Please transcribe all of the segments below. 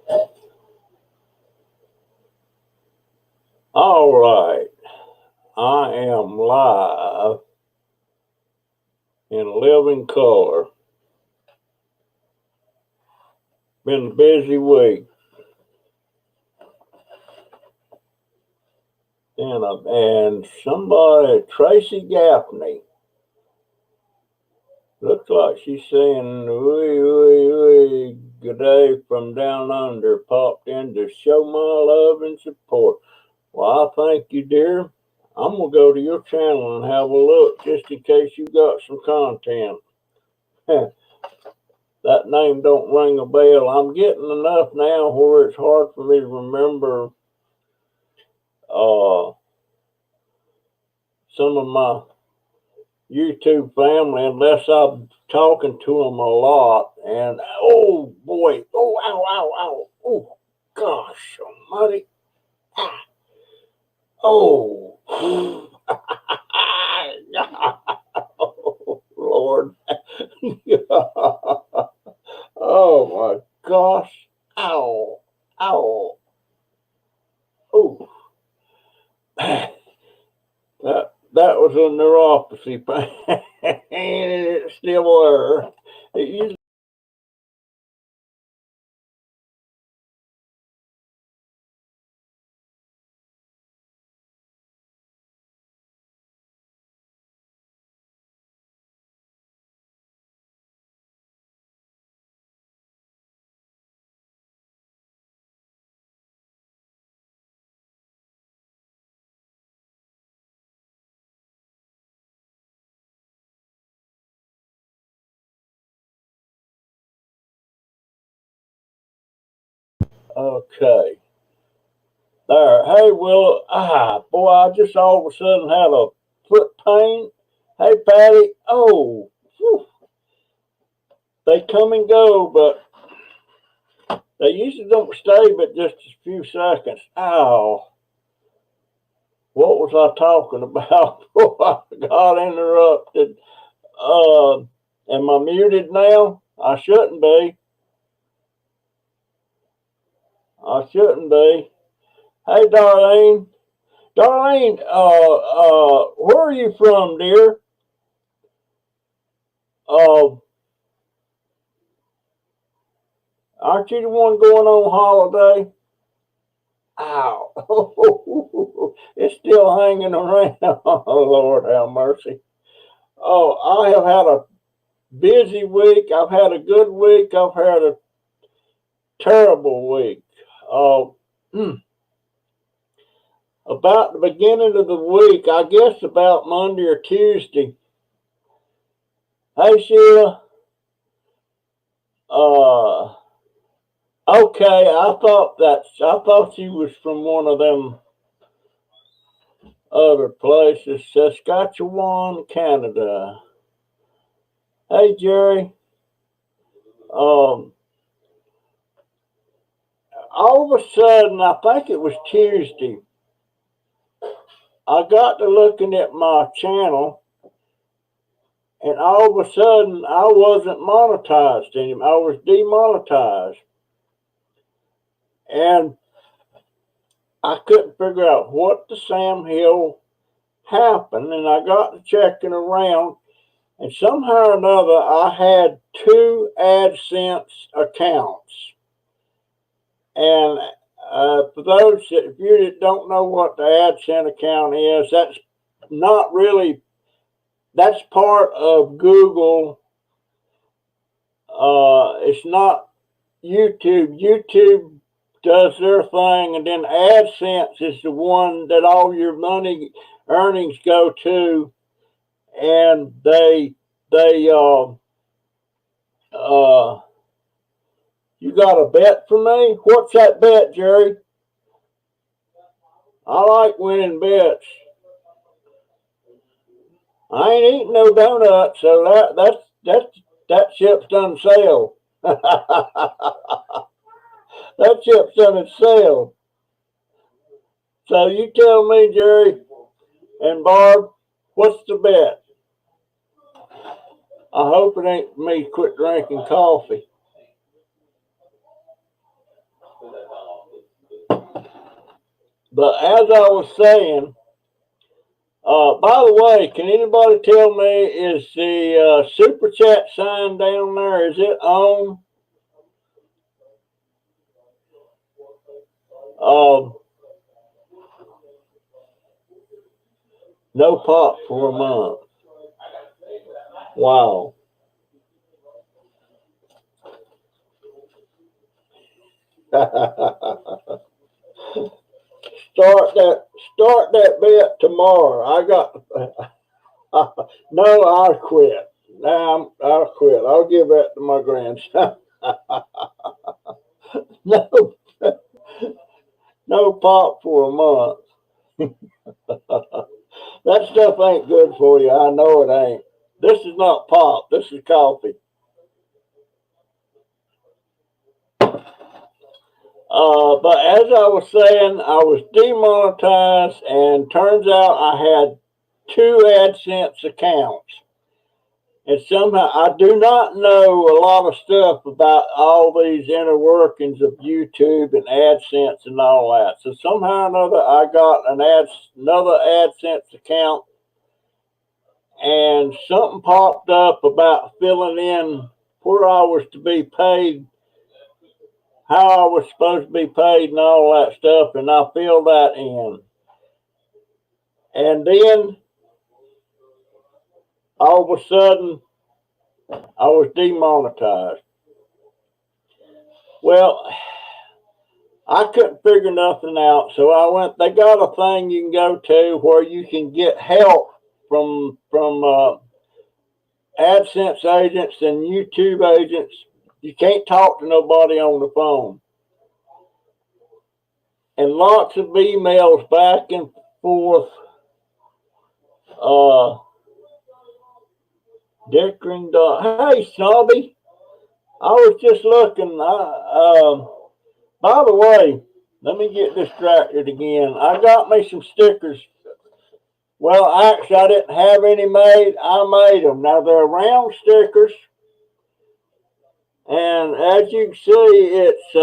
All right, I am live in living color. Been a busy week. And somebody, Tracy Gaffney, looks like she's saying, good day from down under, popped in to show my love and support. Well, I thank you, dear. I'm going to go to your channel and have a look just in case you got some content. That name don't ring a bell. I'm getting enough now where it's hard for me to remember some of my YouTube family unless I'm talking to them a lot. And oh boy, oh ow, ow, ow, oh gosh almighty, ah, oh, oh Lord, oh my gosh, ow, ow, oh. That was a neuropathy pain, and it still were. It usually okay. There. Hey, Will. Boy, I just all of a sudden had a foot pain. Hey, Patty. Oh, whew. They come and go, but they usually don't stay but just a few seconds. Ow. What was I talking about? Oh, I got interrupted. Am I muted now? I shouldn't be. I shouldn't be. Hey, Darlene. Darlene, where are you from, dear? Uh, aren't you the one going on holiday? Ow. It's still hanging around. Oh, Lord have mercy. Oh, I have had a busy week. I've had a good week. I've had a terrible week. Uh, about the beginning of the week, I guess about Monday or Tuesday. Hey, Sheila. Uh, okay, I thought she was from one of them other places. Saskatchewan, Canada. Hey, Jerry. Um, all of a sudden, I think it was Tuesday, I got to looking at my channel, and all of a sudden, I wasn't monetized anymore. I was demonetized. And I couldn't figure out what the Sam Hill happened, and I got to checking around, and somehow or another, I had two AdSense accounts. And for those of you that don't know what the AdSense account is, that's not really, that's part of Google. It's not YouTube. YouTube does their thing, and then AdSense is the one that all your money earnings go to, and you got a bet for me? What's that bet, Jerry? I like winning bets. I ain't eating no donuts, so that ship's done sailed. That ship's done sailed. So you tell me, Jerry and Barb, what's the bet? I hope it ain't me quit drinking coffee. But as I was saying, by the way, can anybody tell me, is the super chat sign down there, is it on? No pop for a month. Wow. Start that bit tomorrow. I got no, I'll quit. I'll quit. I'll give that to my grandson. No, no pop for a month. That stuff ain't good for you. I know it ain't. This is not pop. This is coffee. But as I was saying, I was demonetized, and turns out I had 2 AdSense accounts. And somehow I do not know a lot of stuff about all these inner workings of YouTube and AdSense and all that. So somehow or another, I got another AdSense account, and something popped up about filling in where I was to be paid, how I was supposed to be paid, and all that stuff, and I filled that in. And then all of a sudden, I was demonetized. Well, I couldn't figure nothing out, so I went. They got a thing you can go to where you can get help from AdSense agents and YouTube agents. You can't talk to nobody on the phone, and lots of emails back and forth. Dickering dog. Hey, Snobby. I was just looking. By the way, let me get distracted again. I got me some stickers. Well, actually, I didn't have any made. I made them. Now, they're round stickers. And as you can see, it's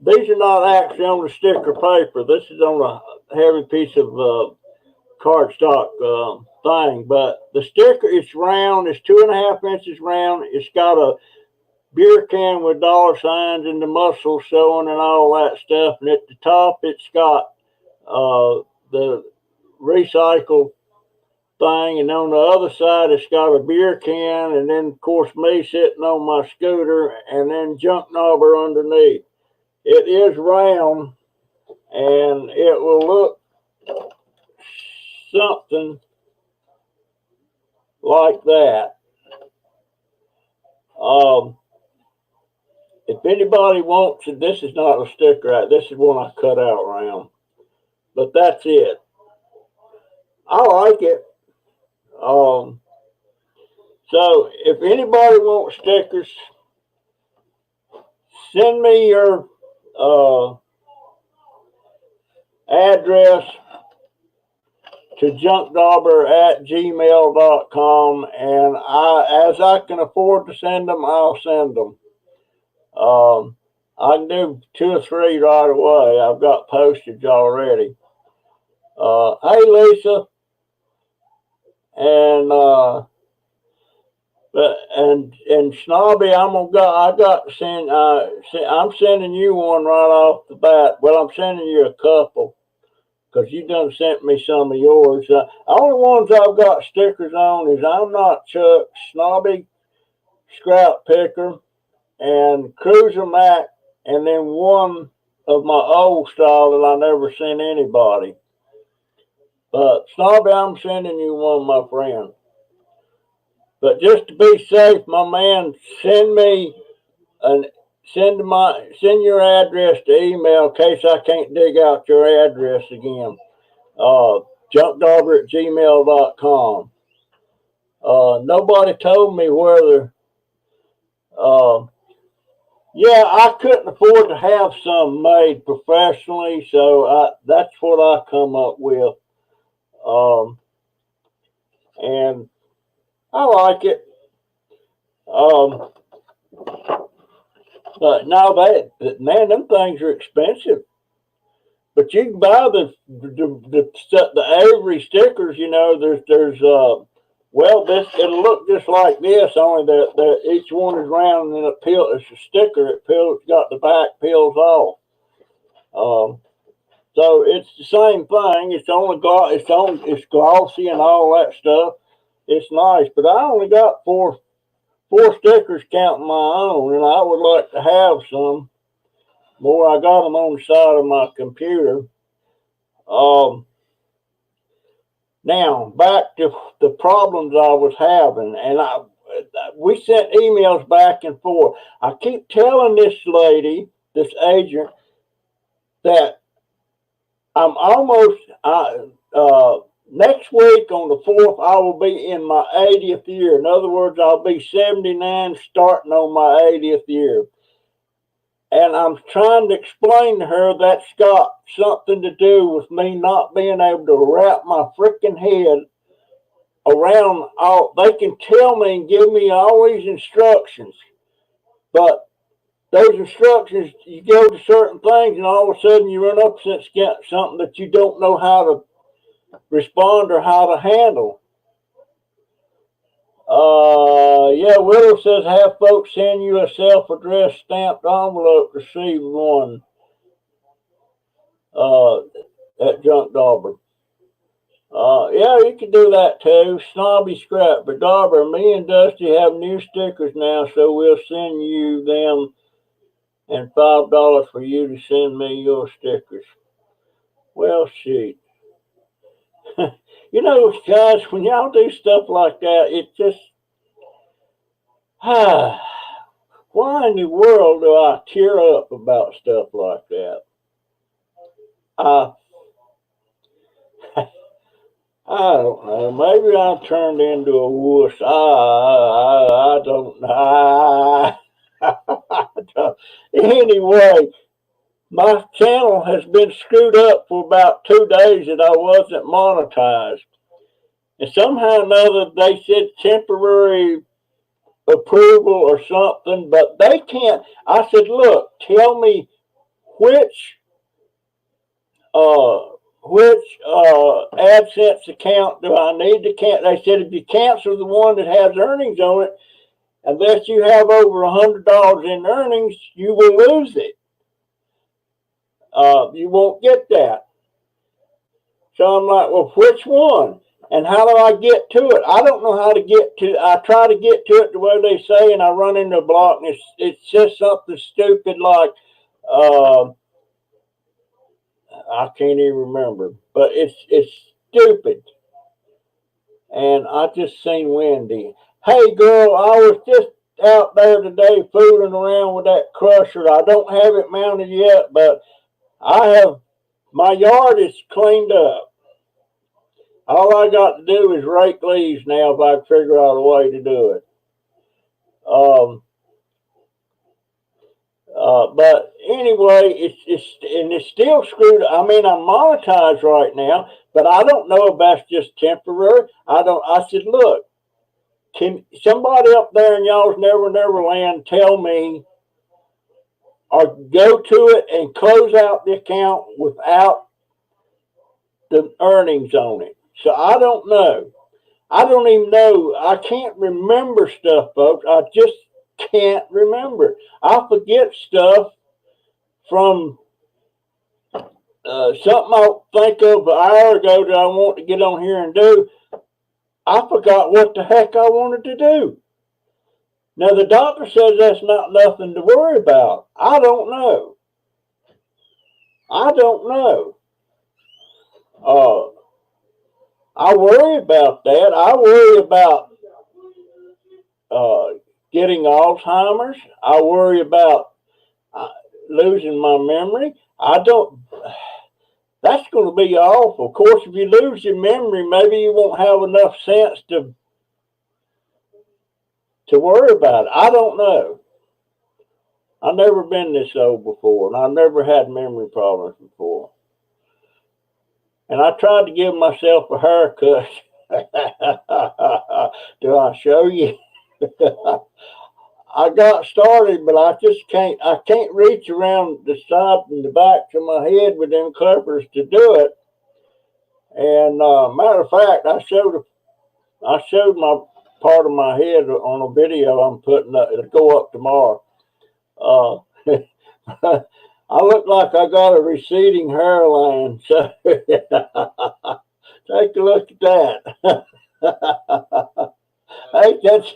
these are not actually on the sticker paper. This is on a heavy piece of cardstock thing. But the sticker, it's round. It's 2.5 inches round. It's got a beer can with dollar signs and the muscles showing and all that stuff. And at the top, it's got the recycle thing, and on the other side, it's got a beer can, and then, of course, me sitting on my scooter, and then JunkDobber underneath. It is round, and it will look something like that. If anybody wants it, this is not a sticker. This is one I cut out round. But that's it. I like it. So if anybody wants stickers, send me your address to JunkDobber@gmail.com, and as I can afford to send them, I'll send them. I can do 2 or 3 right away. I've got postage already. Hey, Lisa, and Snobby, I'm sending you one right off the bat. Well, I'm sending you a couple, because you done sent me some of yours. Only ones I've got stickers on is I'm Not Chuck, Snobby, Scrap Picker, and Cruiser Mac, and then one of my old style that I never sent anybody. But Snobby, I'm sending you one, my friend. But just to be safe, my man, send your address to email in case I can't dig out your address again. JunkDobber@gmail.com. Nobody told me whether. Yeah, I couldn't afford to have some made professionally, so that's what I come up with. And I like it. No, man, them things are expensive. But you can buy the Avery stickers. You know, there's well, this it'll look just like this, only that each one is round and it's a sticker. It's got the back peels off. So it's the same thing. It's glossy and all that stuff. It's nice, but I only got four stickers counting my own, and I would like to have some more. I got them on the side of my computer. Now back to the problems I was having, and we sent emails back and forth. I keep telling this lady, this agent, that I'm almost next week on the 4th, I will be in my 80th year. In other words, I'll be 79 starting on my 80th year. And I'm trying to explain to her that's got something to do with me not being able to wrap my freaking head around all. They can tell me and give me all these instructions, but those instructions, you go to certain things and all of a sudden you run up against something that you don't know how to respond or how to handle. Yeah, Willow says have folks send you a self-addressed stamped envelope to receive one at JunkDobber. Yeah, you can do that too. Snobby Scrap, but Dobber, me and Dusty have new stickers now, so we'll send you them and $5 for you to send me your stickers. Well, shit. You know, guys, when y'all do stuff like that, it just, why in the world do I tear up about stuff like that? I don't know. Maybe I turned into a wuss. I don't know. Anyway, my channel has been screwed up for about 2 days that I wasn't monetized. And somehow or another, they said temporary approval or something, but they can't. I said, look, tell me which AdSense account do I need to cancel? They said if you cancel the one that has earnings on it, unless you have over $100 in earnings, you will lose it. You won't get that. So I'm like, well, which one? And how do I get to it? I don't know how to get to it. I try to get to it the way they say, and I run into a block, and it's just something stupid like, I can't even remember, but it's stupid. And I just seen Wendy. Hey, girl, I was just out there today fooling around with that crusher. I don't have it mounted yet, but my yard is cleaned up. All I got to do is rake leaves now if I can figure out a way to do it. But anyway, it's still screwed. I mean, I'm monetized right now, but I don't know if that's just temporary. I said, look, can somebody up there in y'all's Never Land tell me or go to it and close out the account without the earnings on it? So I don't know. I don't even know. I can't remember stuff, folks. I just can't remember. I forget stuff from something I think of an hour ago that I want to get on here and do. I forgot what the heck I wanted to do. Now, the doctor says that's not nothing to worry about. I don't know. I don't know. I worry about that. I worry about getting Alzheimer's. I worry about losing my memory. That's going to be awful. Of course, if you lose your memory, maybe you won't have enough sense to worry about it. I don't know. I've never been this old before, and I've never had memory problems before. And I tried to give myself a haircut. Do I show you? I got started, but I just can't. I can't reach around the side and the backs of my head with them clippers to do it. And matter of fact, I showed my part of my head on a video I'm putting up. It'll go up tomorrow. Uh, I look like I got a receding hairline. So take a look at that. Hey, that's.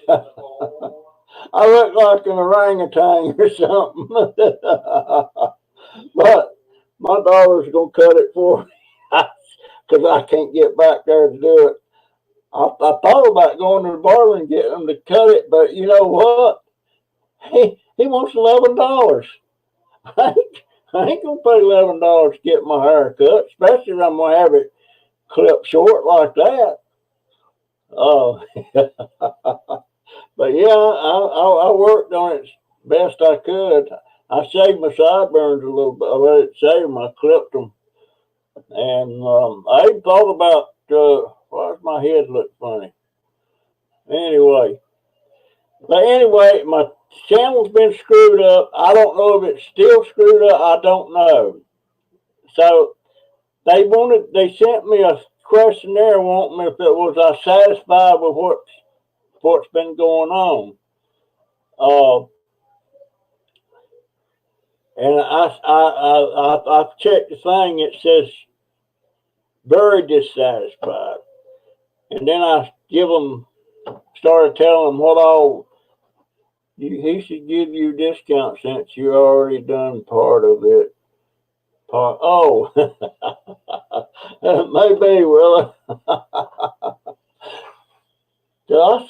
I look like an orangutan or something. But my daughter's going to cut it for me because I can't get back there to do it. I thought about going to the barber and getting him to cut it, but you know what? He wants $11. I ain't going to pay $11 to get my hair cut, especially if I'm going to have it clipped short like that. Oh. But yeah, I worked on it best I could. I shaved my sideburns a little bit. I let it shave them. I clipped them. And I even thought about, why does my head look funny? Anyway. But anyway, my channel's been screwed up. I don't know if it's still screwed up. I don't know. So they sent me a questionnaire wanting me if it was I satisfied with what's been going on. And I've checked the thing. It says very dissatisfied. And then I started telling them what all he should give you a discount since you already done part of it. Oh, maybe. Well, did I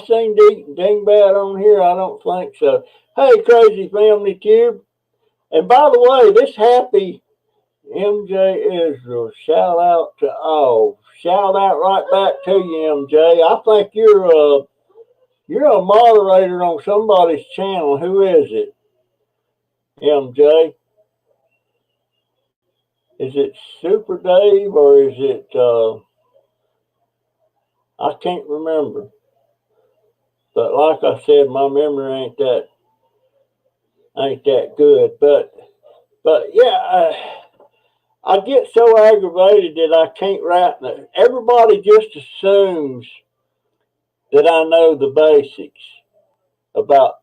sing Dingbat on here? I don't think so. Hey, Crazy Family Tube. And by the way, this happy MJ Israel, shout out to all. Shout out right back to you, MJ. I think you're a moderator on somebody's channel. Who is it? MJ? Is it Super Dave or is it I can't remember. But like I said, my memory ain't that good. But yeah, I get so aggravated that I can't write. Everybody just assumes that I know the basics about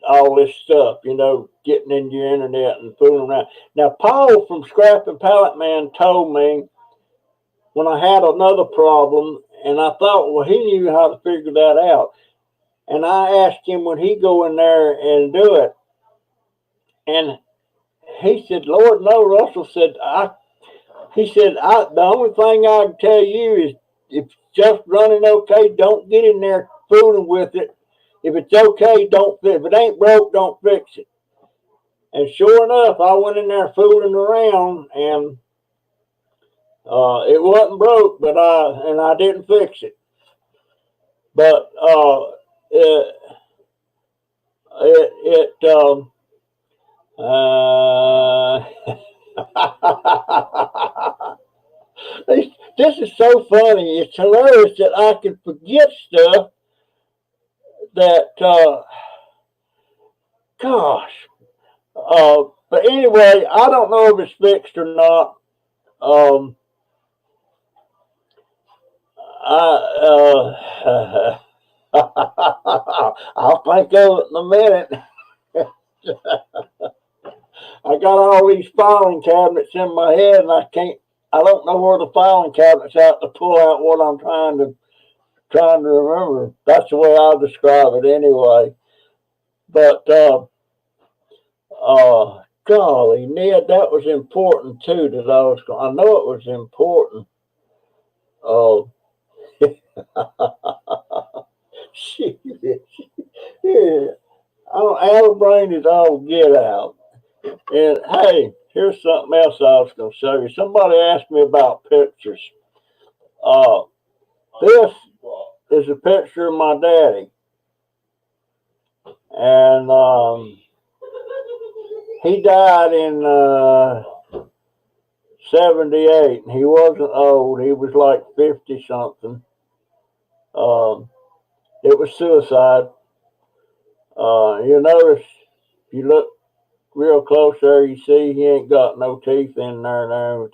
all this stuff, getting into your internet and fooling around. Now, Paul from Scrap and Pallet Man told me when I had another problem, and I thought, well, he knew how to figure that out. And I asked him, would he go in there and do it? And he said, Lord, no. Russell said, the only thing I can tell you is if it's just running okay, don't get in there fooling with it. If it's okay, don't fix it. If it ain't broke, don't fix it. And sure enough, I went in there fooling around, and it wasn't broke, but I didn't fix it. But this is so funny. It's hilarious that I can forget stuff that, gosh. But anyway, I don't know if it's fixed or not. I'll think of it in a minute. I got all these filing cabinets in my head, and I don't know where the filing cabinets out to pull out what I'm trying to remember. That's the way I'll describe it anyway. But golly, Ned, that was important too. I know it was important. Shit. Yeah. Our brain is all get out. And hey, here's something else I was going to show you. Somebody asked me about pictures. This is a picture of my daddy. And he died in 78. And he wasn't old. He was like 50 something. It was suicide. You'll notice if you look real close there, you see he ain't got no teeth in there.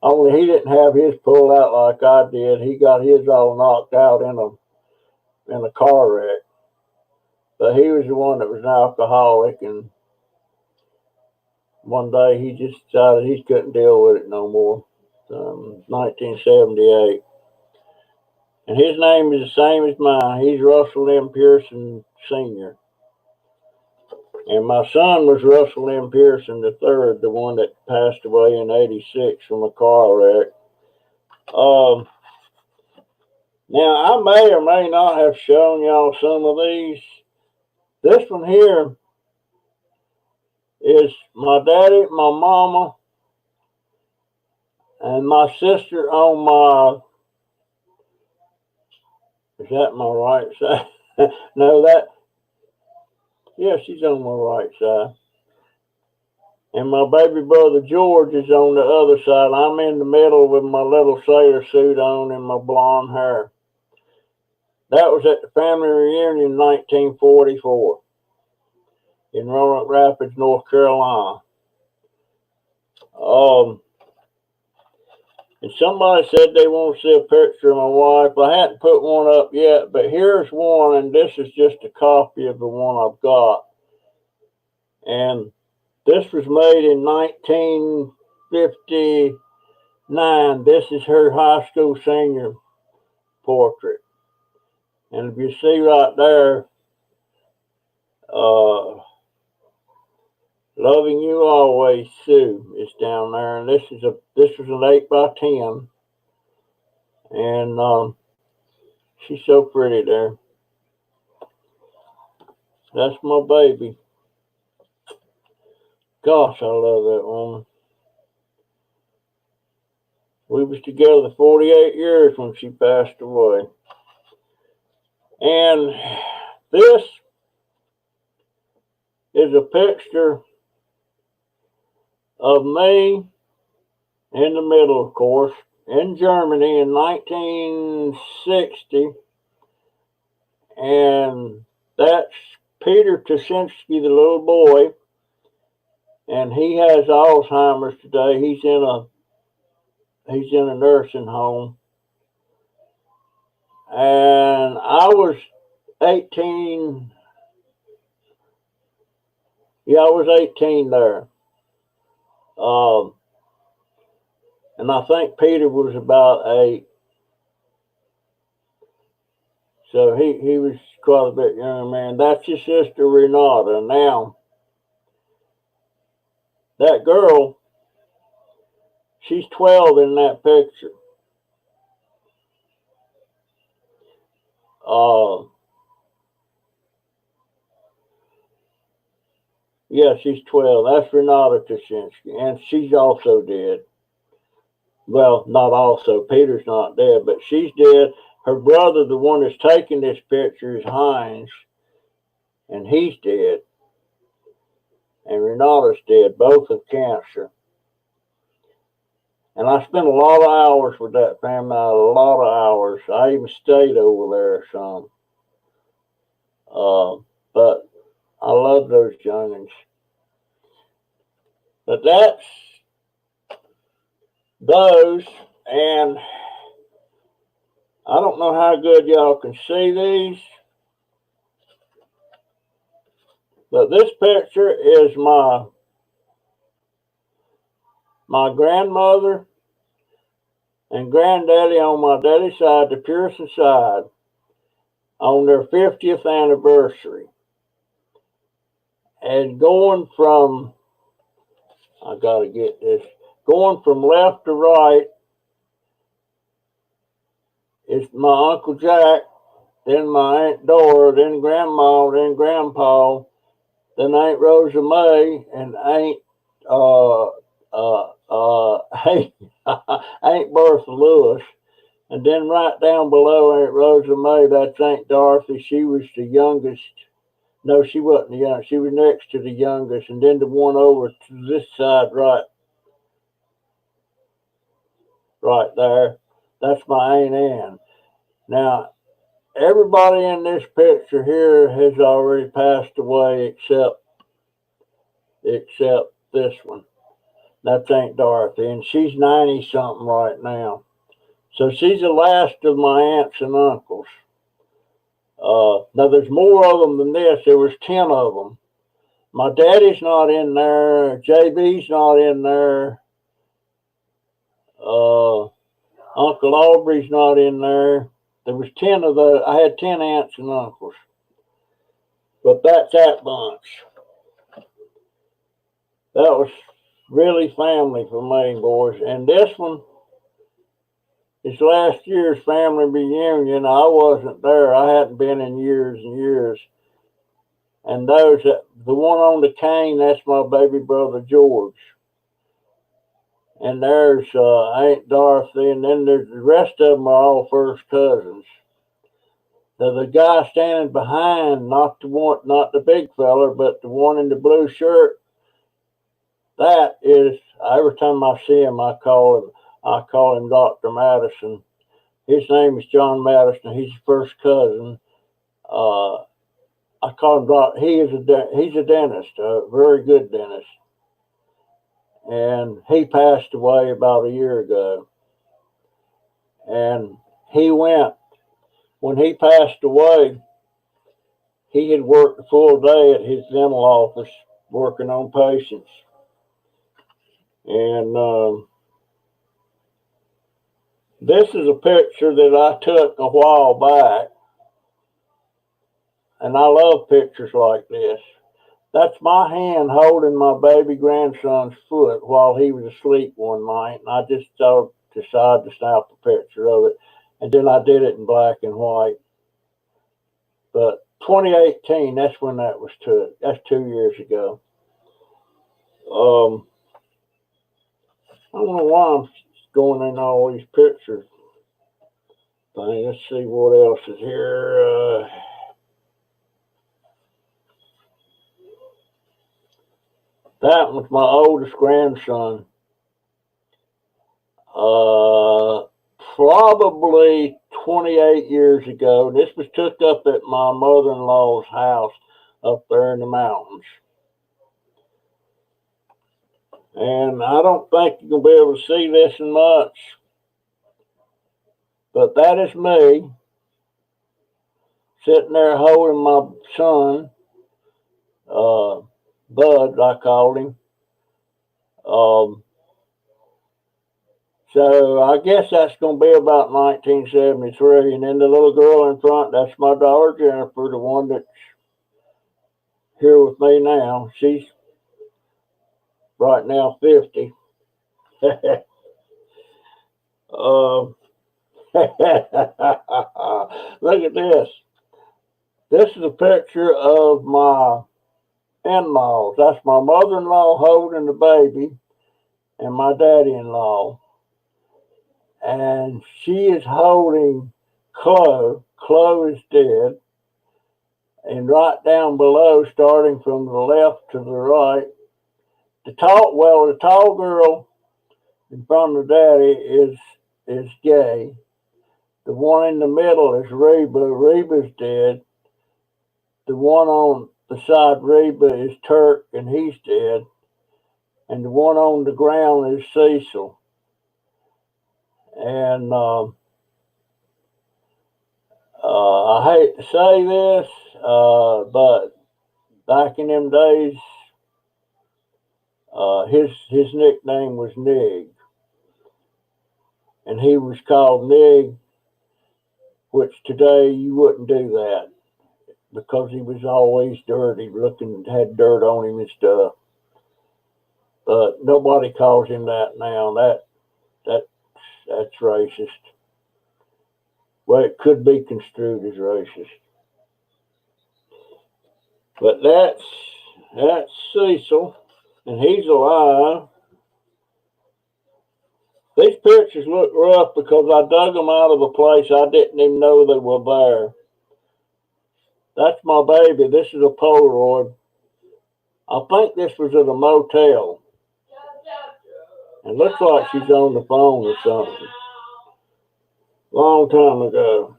Only he didn't have his pulled out like I did. He got his all knocked out in a car wreck. But he was the one that was an alcoholic, and one day he just decided he couldn't deal with it no more. 1978. And his name is the same as mine. He's Russell M. Pearson Sr. And my son was Russell M. Pearson III, the one that passed away in '86 from a car wreck. Now, I may or may not have shown y'all some of these. This one here is my daddy, my mama, and my sister on my, is that my right side? No, yeah, she's on my right side. And my baby brother George is on the other side. I'm in the middle with my little sailor suit on and my blonde hair. That was at the family reunion in 1944 in Roanoke Rapids, North Carolina. And somebody said they want to see a picture of my wife. I hadn't put one up yet, but here's one, and this is just a copy of the one I've got. And this was made in 1959. This is her high school senior portrait. And if you see right there, loving you always, Sue, is down there. And this was an 8x10. And she's so pretty there. That's my baby. Gosh, I love that woman. We was together 48 years when she passed away. And this is a picture of me in the middle, of course, in Germany in 1960. And that's Peter Tuschinski, the little boy. And he has Alzheimer's today. He's in a nursing home. And I was 18. Yeah, I was 18 there. And I think Peter was about 8. So he was quite a bit younger man. That's his sister Renata. Now, that girl, she's 12 in that picture. Yeah, she's 12. That's Renata Tuschinski. And she's also dead. Well, not also. Peter's not dead, but she's dead. Her brother, the one that's taking this picture, is Heinz. And he's dead. And Renata's dead, both of cancer. And I spent a lot of hours with that family, a lot of hours. I even stayed over there some. But I love those youngins. But that's those, and I don't know how good y'all can see these, but this picture is my grandmother and granddaddy on my daddy's side, the Pearson side, on their 50th anniversary. And going from, I gotta get this, going from left to right is my Uncle Jack, then my Aunt Dora, then Grandma, then Grandpa, then Aunt Rosa May, and Aunt Aunt Bertha Lewis. And then right down below Aunt Rosa May, that's Aunt Dorothy. She was the youngest. No, she wasn't the youngest. She was next to the youngest. And then the one over to this side, right there, that's my Aunt Ann. Now, everybody in this picture here has already passed away except this one. That's Aunt Dorothy, and she's 90 something right now. So she's the last of my aunts and uncles. Now there's more of them than this. There was 10 of them. My daddy's not in there. JB's not in there. Uncle Aubrey's not in there. There was 10 of those. I had 10 aunts and uncles. But that's that bunch. That was really family for me, boys. And this one is last year's family reunion. I wasn't there. I hadn't been in years and years. And the one on the cane, that's my baby brother George. And there's Aunt Dorothy, and then there's the rest of them are all first cousins. Now the guy standing behind, not the big feller, but the one in the blue shirt, that is, every time I see him, I call him Dr. Madison. His name is John Madison. He's first cousin. I call him Doc. He's a dentist, a very good dentist, and he passed away about a year ago. And when he passed away, he had worked a full day at his dental office working on patients. And this is a picture that I took a while back. And I love pictures like this. That's my hand holding my baby grandson's foot while he was asleep one night. And I just decided to snap a picture of it. And then I did it in black and white. But 2018, that's when that was took. That's 2 years ago. I don't know why I'm going in all these pictures. Let's see what else is here. That was my oldest grandson. Probably 28 years ago. This was took up at my mother-in-law's house up there in the mountains. And I don't think you're going to be able to see this in much. But that is me sitting there holding my son, Bud, I called him. So I guess that's going to be about 1973. And then the little girl in front, that's my daughter Jennifer, the one that's here with me now. She's right now 50. Look at this. This is a picture of my in-laws. That's my mother-in-law holding the baby and my daddy-in-law. And she is holding Chloe. Chloe is dead. And right down below, starting from the left to the right, the tall girl in front of daddy is gay. The one in the middle is Reba. Reba's dead. The one on the side Reba is Turk, and he's dead. And the one on the ground is Cecil. And I hate to say this, but back in them days, his nickname was Nig. And he was called Nig, which today you wouldn't do that because he was always dirty, had dirt on him and stuff. But nobody calls him that now. That's racist. Well, it could be construed as racist. But that's Cecil, and he's alive. These pictures look rough because I dug them out of a place I didn't even know they were there. That's my baby. This is a Polaroid. I think this was at a motel. It looks like she's on the phone or something. Long time ago.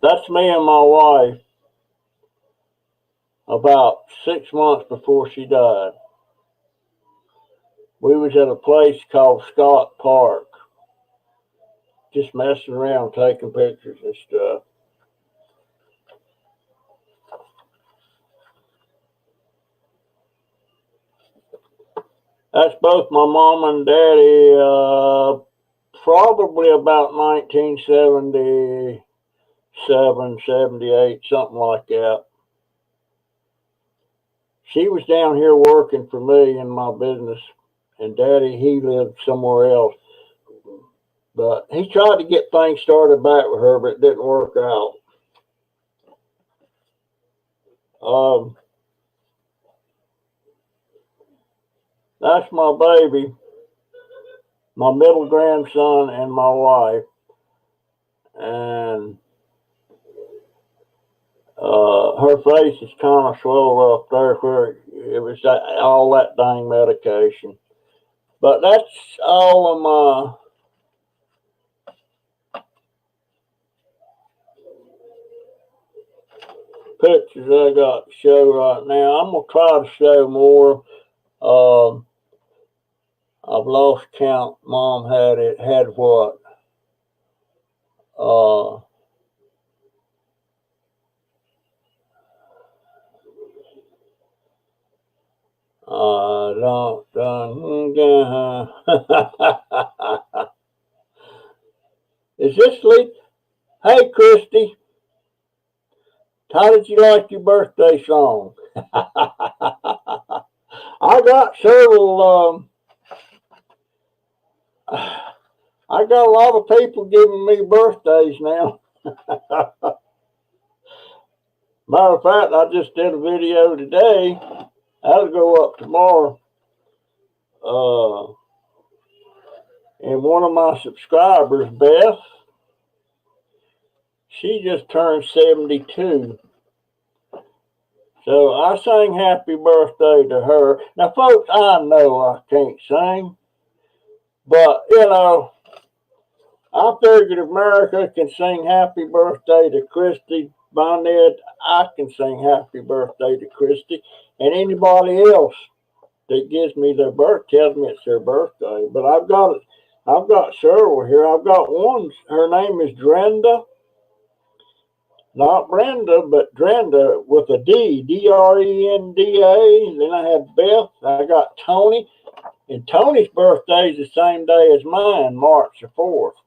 That's me and my wife about 6 months before she died. We was at a place called Scott Park, just messing around, taking pictures and stuff. That's both my mom and daddy, probably about 1977, 78, something like that. She was down here working for me in my business, and daddy, he lived somewhere else. But he tried to get things started back with her, but it didn't work out. That's my baby, my middle grandson, and my wife. And her face is kind of swelled up there where it was all that dang medication. But that's all of my pictures I got to show right now. I'm going to try to show more. I've lost count. Mom had what? Is this sleep? Hey, Christy, how did you like your birthday song? I got several. I got a lot of people giving me birthdays now. Matter of fact, I just did a video today. That'll go up tomorrow. And one of my subscribers, Beth, she just turned 72. So I sang happy birthday to her. Now, folks, I know I can't sing, but, you know, I figured if America can sing happy birthday to Christy Bonnet, I can sing happy birthday to Christy, and anybody else that gives me their tells me it's their birthday. But I've got several here. I've got one. Her name is Drenda. Not Brenda, but Drenda with a D, Drenda. Then I have Beth. I got Tony, and Tony's birthday is the same day as mine, March the 4th.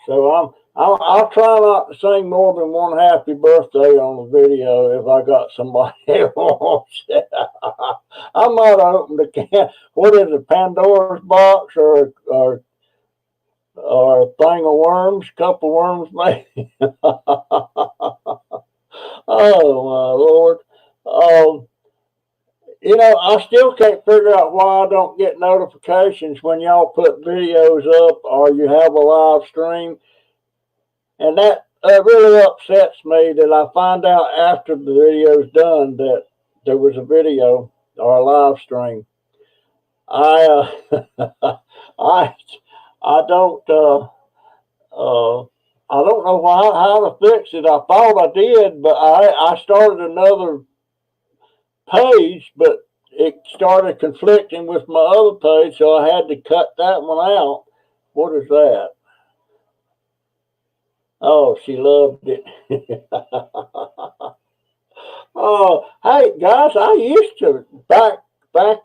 So I'll try not to sing more than one happy birthday on the video if I got somebody else. I might open the can. What is it, Pandora's box or a thing of worms, couple worms maybe. Oh my Lord. You know, I still can't figure out why I don't get notifications when y'all put videos up or you have a live stream. And that really upsets me that I find out after the video's done that there was a video or a live stream. I don't know how to fix it. I thought I did, but I started another page, but it started conflicting with my other page, so I had to cut that one out. What is that? Oh, she loved it. Oh, hey guys, I used to back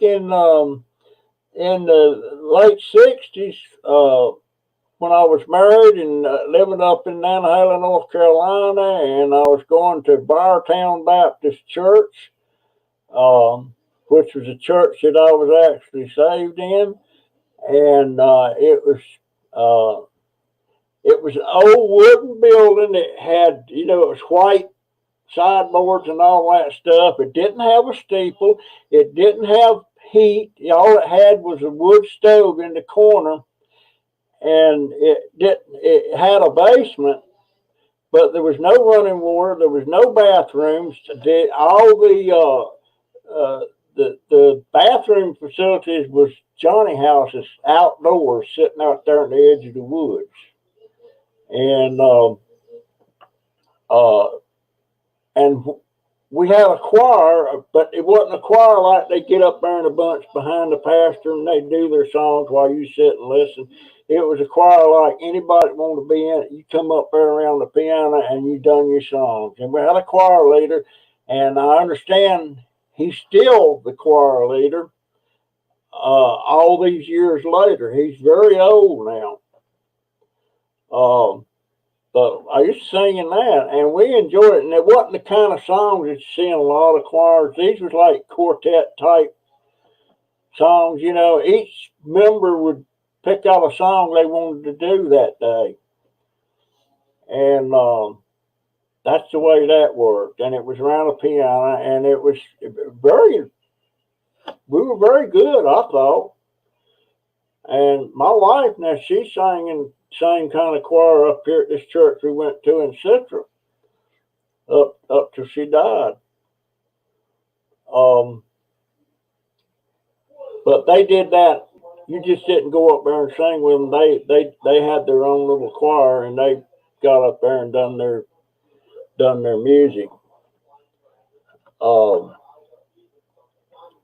in the late '60s when I was married and living up in Nantahala, North Carolina, and I was going to Bowertown Baptist Church, which was a church that I was actually saved in, and it was an old wooden building. It had, you know, it was white sideboards and all that stuff. It didn't have a steeple. It didn't have heat. All it had was a wood stove in the corner, and it had a basement, but there was no running water. There was no bathrooms. The bathroom facilities was Johnny houses outdoors, sitting out there on the edge of the woods. And And we had a choir, but it wasn't a choir like they get up there in a bunch behind the pastor and they do their songs while you sit and listen. It was a choir like anybody that wanted to be in it. You come up there around the piano and you done your songs. And we had a choir leader, and I understand he's still the choir leader all these years later. He's very old now. But I used to sing in that, and we enjoyed it. And it wasn't the kind of songs that you see in a lot of choirs. These was like quartet type songs. You know, each member would pick out a song they wanted to do that day, and that's the way that worked. And it was around a piano, and it was very. We were very good, I thought. And my wife now, she sang in same kind of choir up here at this church we went to in Citra, up till she died. But they did that. You just didn't go up there and sing with them. They had their own little choir, and they got up there and done their music.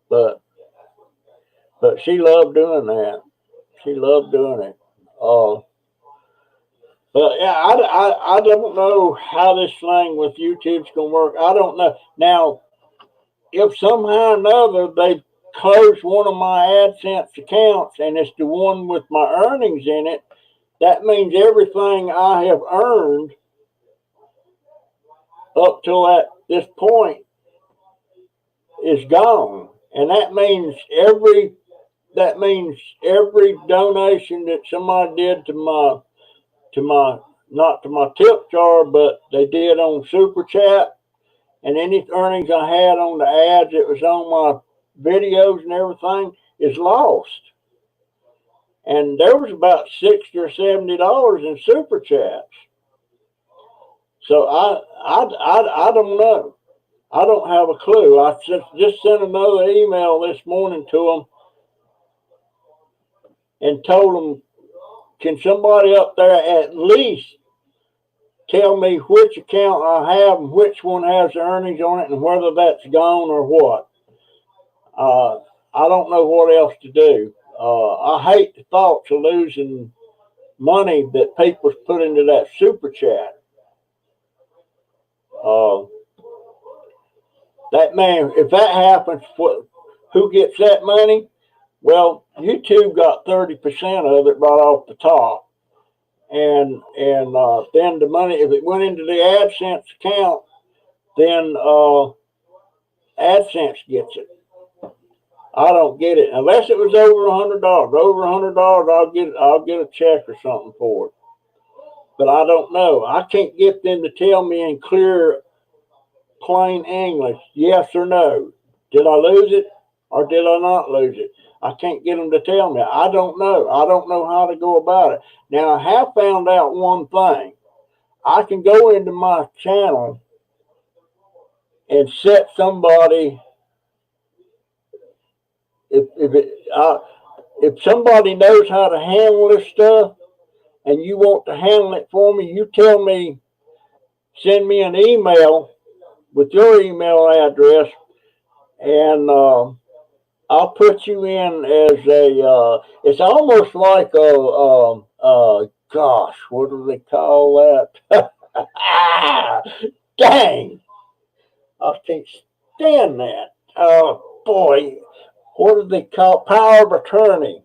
But she loved doing that. She loved doing it. But yeah, I don't know how this thing with YouTube's gonna work. I don't know. Now, if somehow or another they close one of my AdSense accounts and it's the one with my earnings in it, that means everything I have earned up till this point is gone. And that means every donation that somebody did to my not to my tip jar, but they did on Super Chat, and any earnings I had on the ads that was on my videos and everything is lost. And there was about $60 or $70 in Super Chats. So I don't know. I don't have a clue. I just sent another email this morning to them and told them, can somebody up there at least tell me which account I have and which one has the earnings on it and whether that's gone or what? I don't know what else to do. I hate the thoughts of losing money that people's put into that Super Chat. That man, if that happens, who gets that money? Well, YouTube got 30% of it right off the top. And then the money, if it went into the AdSense account, then AdSense gets it. I don't get it unless it was over $100. Over $100, I'll get a check or something for it. But I don't know. I can't get them to tell me in clear, plain English, yes or no. Did I lose it or did I not lose it? I can't get them to tell me. I don't know. I don't know how to go about it. Now, I have found out one thing. I can go into my channel and set somebody. If somebody knows how to handle this stuff and you want to handle it for me, you tell me, send me an email with your email address, and I'll put you in as it's almost like gosh, what do they call that? Dang, I can't stand that. Oh, boy, what do they call power of attorney?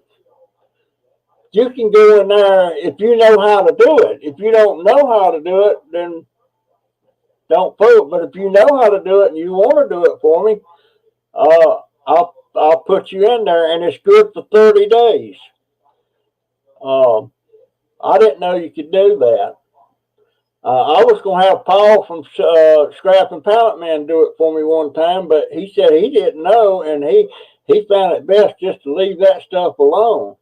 You can go in there if you know how to do it. If you don't know how to do it, then don't put it. But if you know how to do it and you want to do it for me, I'll put you in there, and it's good for 30 days. I didn't know you could do that. I was going to have Paul from Scrap and Pallet Man do it for me one time, but he said he didn't know, and he found it best just to leave that stuff alone.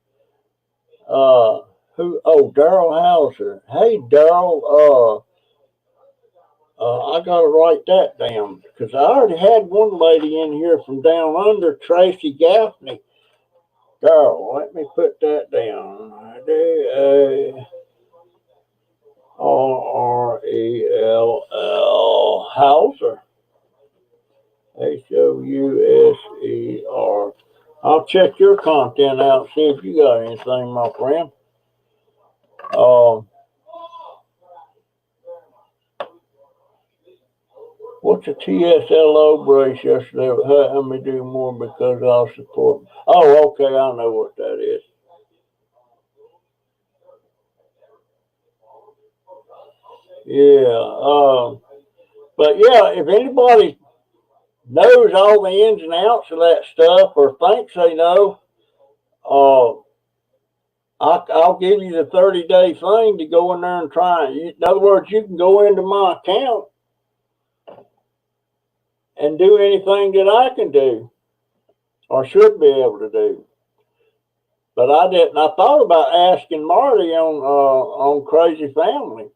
Daryl Hauser. Hey, Daryl, I got to write that down because I already had one lady in here from down under, Tracy Gaffney. Daryl, let me put that down. DARRELL. Hauser. Houser. I'll check your content out and see if you got anything, my friend. What's a TSLO brace yesterday? Let me do more because I'll support. Oh, okay, I know what that is. Yeah, but yeah, if anybody knows all the ins and outs of that stuff or thinks they know, I'll give you the 30-day thing to go in there and try it. In other words, you can go into my account and do anything that I can do or should be able to do. But I didn't. I thought about asking Marty on Crazy Family.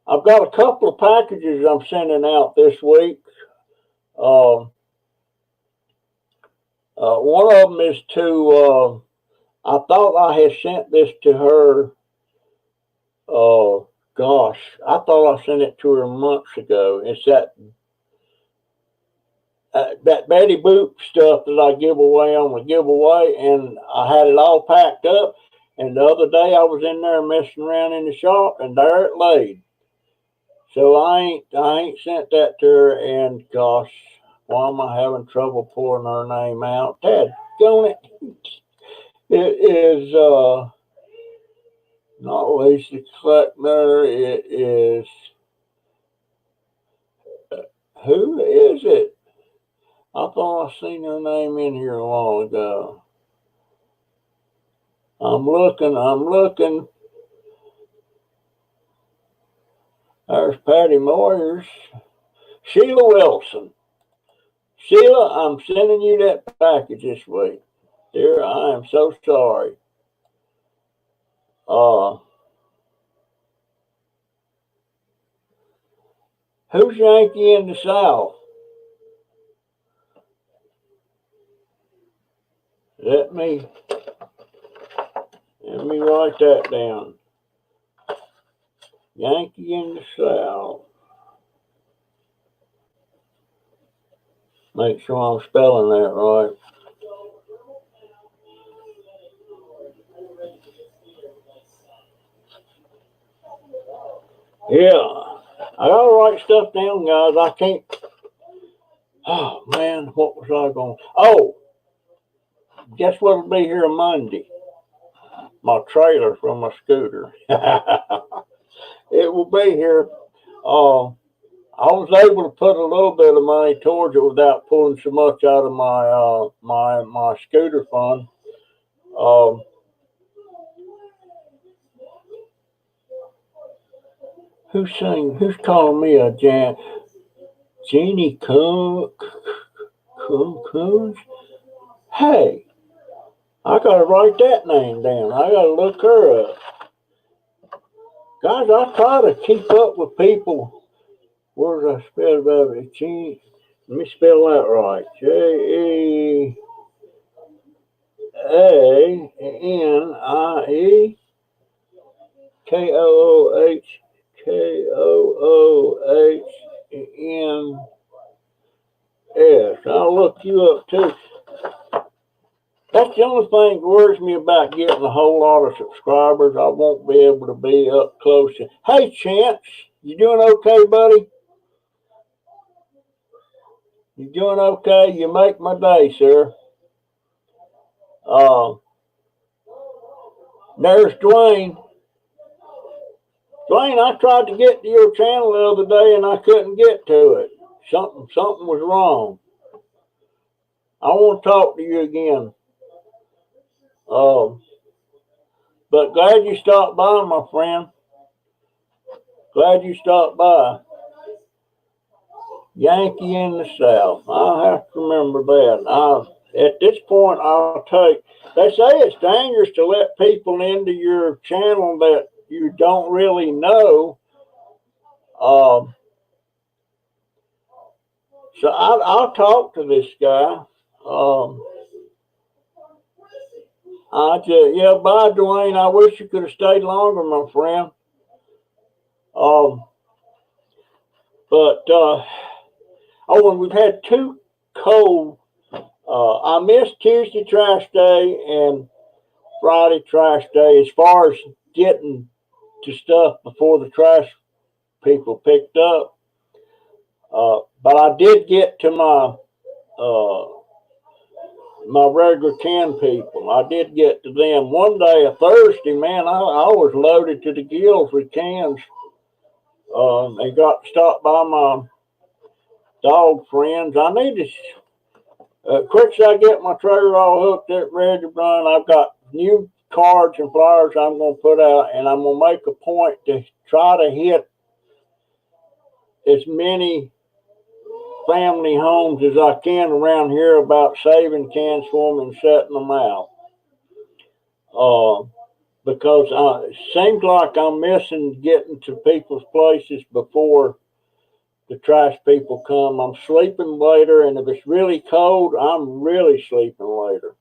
I've got a couple of packages I'm sending out this week. One of them is to. I thought I had sent this to her. Gosh, I thought I sent it to her months ago. It's that Betty Boop stuff that I give away on the giveaway, and I had it all packed up. And the other day I was in there messing around in the shop, and there it laid. So I ain't sent that to her, and gosh, why am I having trouble pulling her name out? Dadgone it. It is not Lisa Kleckner. It is who is it? I thought I seen her name in here a while ago. I'm looking. There's Patty Moyers. Sheila Wilson. Sheila, I'm sending you that package this week. Dear, I am so sorry. Who's Yankee in the South? Let me write that down. Yankee in the South. Make sure I'm spelling that right. Yeah, I gotta write stuff down, guys. I can't. Oh man, what was I going? Oh, guess what'll be here Monday? My trailer from my scooter. It will be here. I was able to put a little bit of money towards it without pulling so much out of my scooter fund. Who's calling me a Jeannie Coons? Hey, I gotta write that name down. I gotta look her up. Guys, I try to keep up with people. Where did I spell about it? Let me spell that right. JanieKoohns. I'll look you up too. That's the only thing that worries me about getting a whole lot of subscribers. I won't be able to be up close. Hey, Chance, you doing okay, buddy? You doing okay? You make my day, sir. There's Dwayne. Dwayne, I tried to get to your channel the other day and I couldn't get to it. Something was wrong. I want to talk to you again. But glad you stopped by, my friend. Glad you stopped by. Yankee in the South. I'll have to remember that. At this point, they say it's dangerous to let people into your channel that you don't really know. So I'll talk to this guy. Bye, Dwayne. I wish you could have stayed longer, my friend. But and we've had two cold. I missed Tuesday trash day and Friday trash day as far as getting to stuff before the trash people picked up. But I did get to uh, my regular can people. I did get to them. One day, a Thursday, man, I was loaded to the gills with cans. They got stopped by my dog friends. I need to, quick as I get my trailer all hooked up, ready to run, I've got new cards and flyers I'm going to put out, and I'm going to make a point to try to hit as many family homes as I can around here about saving cans for them and setting them out. Because it seems like I'm missing getting to people's places before the trash people come. I'm sleeping later, and if it's really cold, I'm really sleeping later.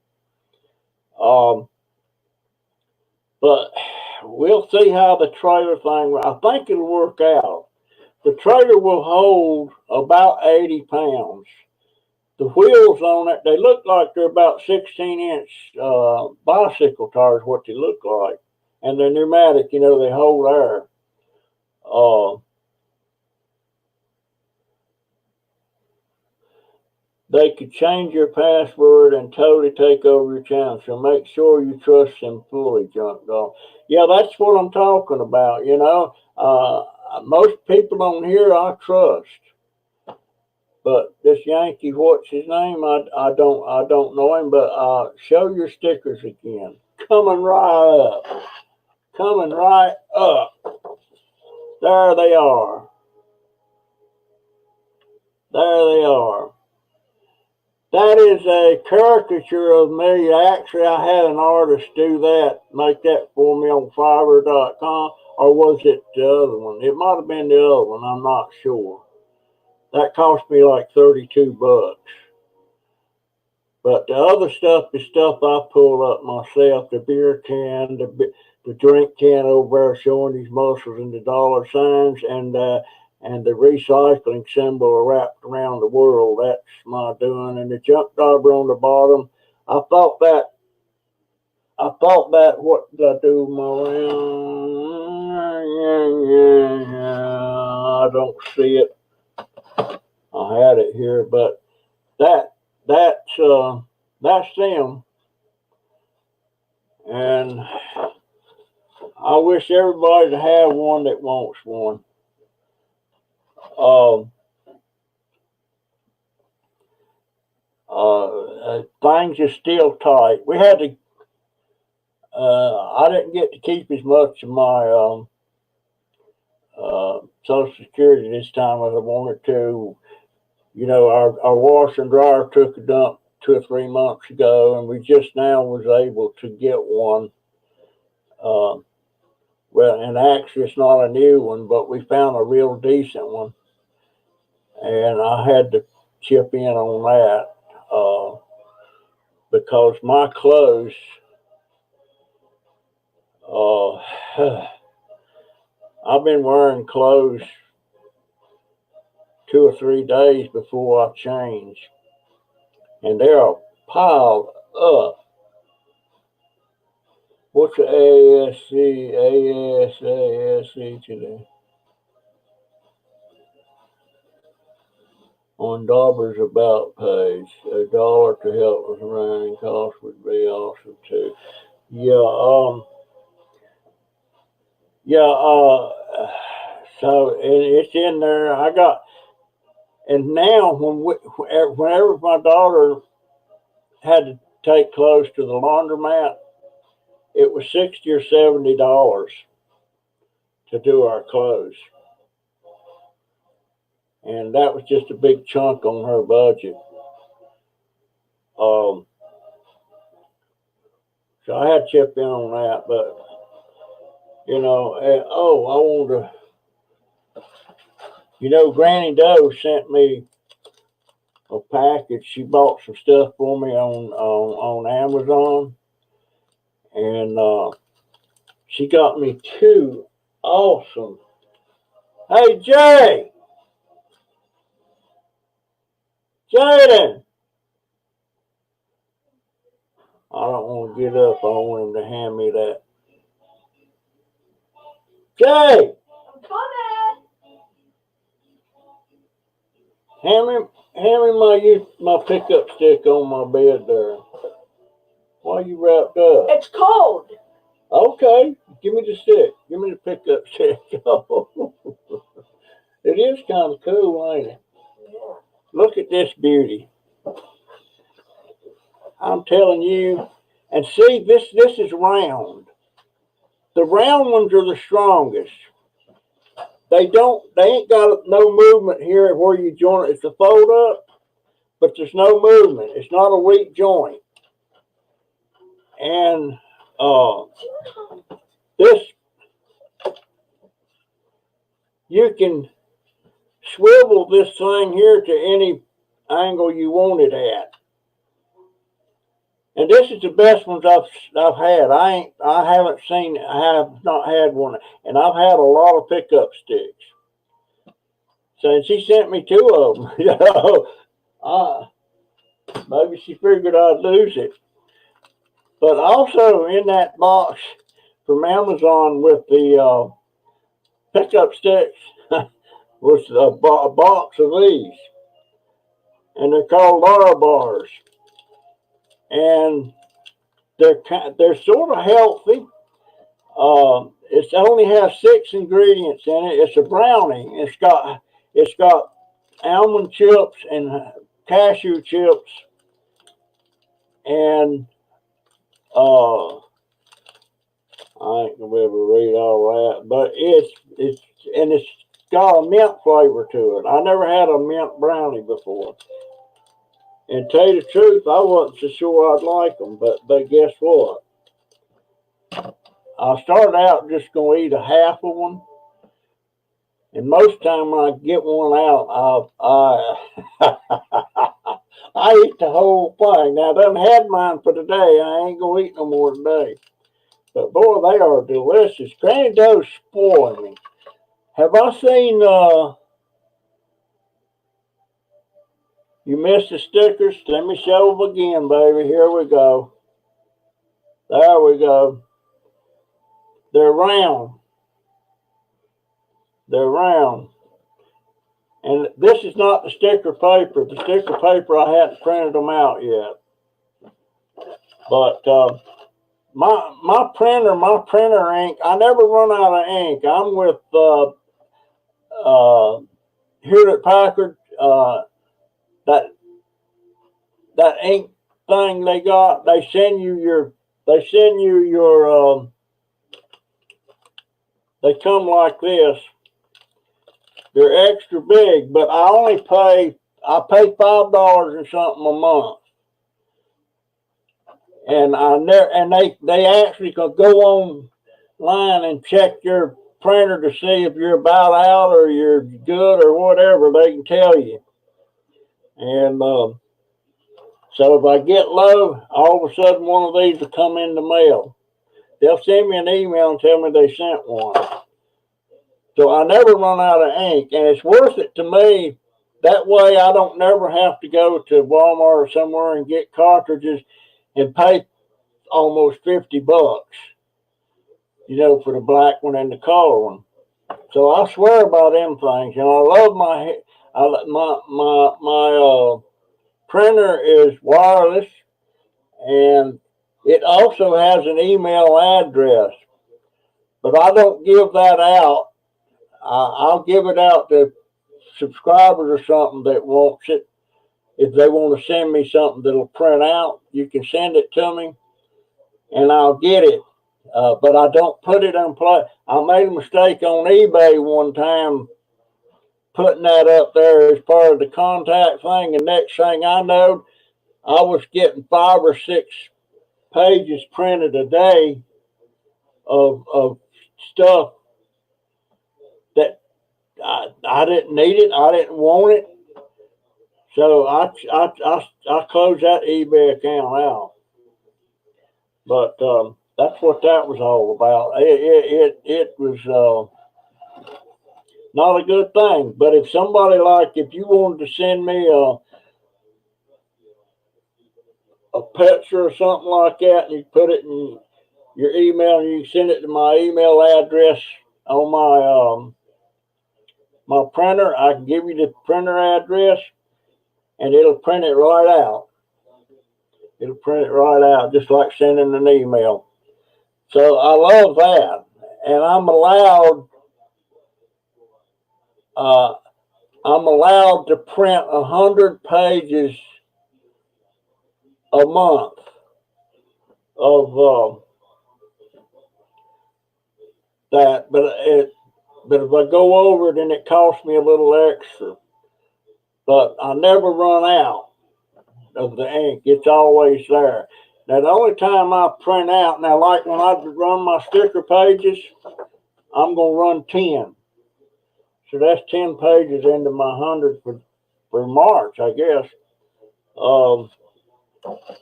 But we'll see how the trailer thing, I think it'll work out. The trailer will hold about 80 pounds. The wheels on it, they look like they're about 16-inch bicycle tires, what they look like. And they're pneumatic, they hold air. They could change your password and totally take over your channel. So make sure you trust them fully, JunkDobber. Yeah, that's what I'm talking about, most people on here I trust. But this Yankee, what's his name? I don't know him, but show your stickers again. Coming right up. Coming right up. There they are. There they are. That is a caricature of me. Actually, I had an artist do that, make that for me on Fiverr.com. Or was it the other one? It might have been the other one. I'm not sure. That cost me like $32. But the other stuff is stuff I pull up myself. The beer can, the drink can over there showing these muscles and the dollar signs, and the recycling symbol wrapped around the world. That's my doing. And the JunkDobber on the bottom. I thought that. What did I do with my I don't see it. I had it here, but that's them. And I wish everybody to have one that wants one. Things are still tight. We had to. I didn't get to keep as much of my Social Security this time as I wanted to. Our washer and dryer took a dump 2 or 3 months ago, and we just now was able to get one. Well, and actually it's not a new one, but we found a real decent one, and I had to chip in on that because my clothes, I've been wearing clothes 2 or 3 days before I change, and they're piled up. What's the ASC today? On Dobber's About page, $1 to help with running costs would be awesome too. So it's in there. And now whenever my daughter had to take clothes to the laundromat, it was $60 or $70 to do our clothes. And that was just a big chunk on her budget. So I had to chip in on that, but I wanted to, Granny Doe sent me a package. She bought some stuff for me on Amazon, and she got me 2 awesome. Hey Jay, Jaden! I don't want to get up. I want him to hand me that. Jay! I'm coming. Hand me my pickup stick on my bed there. Why are you wrapped up? It's cold. Okay, give me the stick. Give me the pickup stick. It is kind of cool, ain't it? Yeah. Look at this beauty. I'm telling you. And see, this is round. The round ones are the strongest. They ain't got no movement here where you join it. It's a fold up, but there's no movement. It's not a weak joint. And this, you can swivel this thing here to any angle you want it at. And this is the best ones I've had. I have not had one, and I've had a lot of pickup sticks. So she sent me 2 of them. You know, maybe she figured I'd lose it. But also in that box from Amazon with the pickup sticks was a box of these, and they're called JunkDobbers, and they're sort of healthy. It only has 6 ingredients in it. It's a brownie. It's got almond chips and cashew chips, and I ain't gonna be able to read all that, but it's got a mint flavor to it. I never had a mint brownie before. And to tell you the truth, I wasn't so sure I'd like them, but guess what? I started out just gonna eat a half of one, and most time when I get one out, I eat the whole thing. Now, I done had mine for today. I ain't gonna eat no more today. But boy, they are delicious. Granny Doe's spoiling me. Have I seen, you missed the stickers? Let me show them again, baby. Here we go. There we go. They're round. They're round. And this is not the sticker paper. The sticker paper, I hadn't printed them out yet. But my printer ink, I never run out of ink. I'm with Hewlett Packard. That ink thing they got, they send you your they come like this. They're extra big, but I pay $5 or something a month. And they actually can go online and check your printer to see if you're about out or you're good or whatever. They can tell you. And so if I get low, all of a sudden one of these will come in the mail. They'll send me an email and tell me they sent one. So I never run out of ink, and it's worth it to me. That way I don't never have to go to Walmart or somewhere and get cartridges and pay almost $50, you know, for the black one and the color one. So I swear by them things. You know, I love my printer is wireless, and it also has an email address, but I don't give that out. I'll give it out to subscribers or something that wants it. If they want to send me something that'll print out, you can send it to me, and I'll get it. But I don't put it in play. I made a mistake on eBay one time, putting that up there as part of the contact thing, and next thing I know, I was getting 5 or 6 pages printed a day of stuff that I didn't need it, I didn't want it, so I closed that eBay account out. But that's what that was all about. It was not a good thing. But if somebody if you wanted to send me a picture or something like that, and you put it in your email, and you can send it to my email address on my printer. I can give you the printer address, and it'll print it right out. It'll print it right out, just like sending an email. So I love that, and uh, I'm allowed to print 100 pages a month of that, but if I go over, then it costs me a little extra. But I never run out of the ink; it's always there. Now the only time I print out, now like when I run my sticker pages, I'm gonna run 10. So that's 10 pages into my 100 for March, I guess. Um,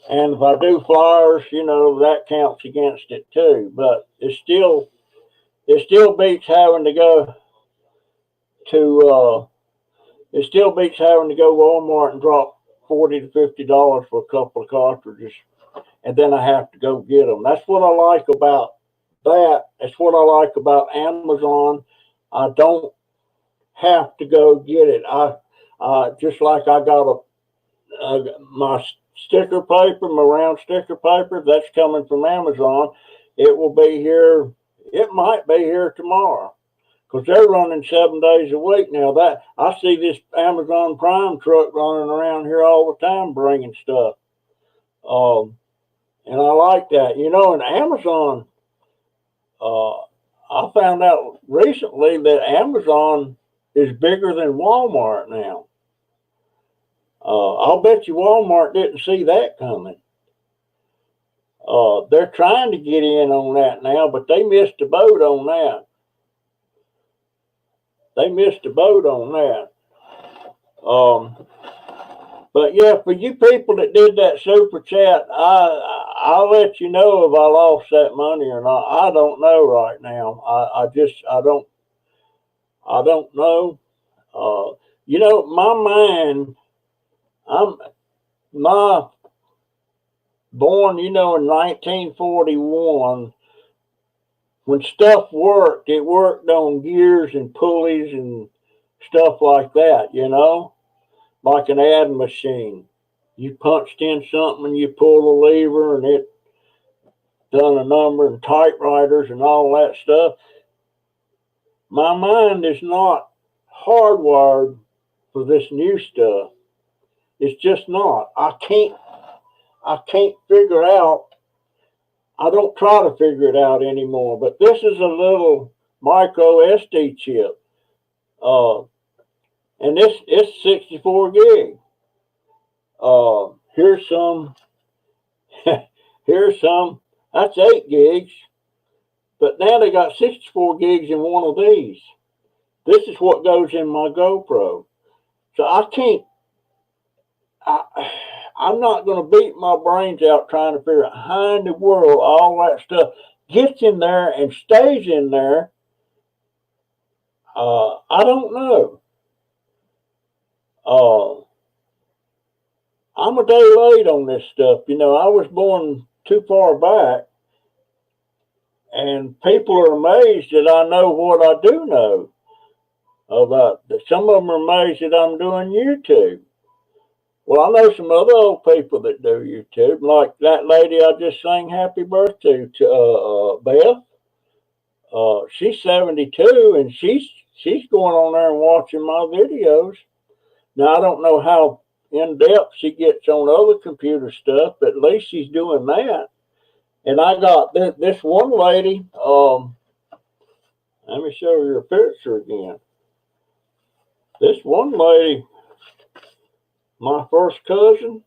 and if I do flyers, that counts against it too. But it still beats having to go to it still beats having to go to Walmart and drop $40 to $50 for a couple of cartridges, and then I have to go get them. That's what I like about that. That's what I like about Amazon. I don't have to go get it. I just like I got my sticker paper, my round sticker paper. That's coming from Amazon. It will be here. It might be here tomorrow, because they're running 7 days a week now. That I see this Amazon Prime truck running around here all the time bringing stuff, and I like that. And Amazon, I found out recently that Amazon is bigger than Walmart now. I'll bet you Walmart didn't see that coming. They're trying to get in on that now, but they missed the boat on that. They missed the boat on that. But yeah, for you people that did that super chat, I'll let you know if I lost that money or not. I don't know right now. I don't know. My mind. My born, in 1941. When stuff worked, it worked on gears and pulleys and stuff like that. Like an adding machine. You punched in something and you pull the lever and it done a number, and typewriters and all that stuff. My mind is not hardwired for this new stuff. It's just not. I can't figure out. I don't try to figure it out anymore. But this is a little micro SD chip. And it's 64 gig. Here's some. Here's some. That's 8 gigs. But now they got 64 gigs in one of these. This is what goes in my GoPro. So I'm not going to beat my brains out trying to figure out how in the world all that stuff gets in there and stays in there. I don't know. I'm a day late on this stuff. I was born too far back, and people are amazed that I know what I do know about. Some of them are amazed that I'm doing YouTube. Well, I know some other old people that do YouTube, like that lady I just sang happy birthday to, Beth. She's 72, and she's going on there and watching my videos. Now, I don't know how in depth she gets on other computer stuff, but at least she's doing that. And I got this one lady. Let me show you her picture again. This one lady, my first cousin,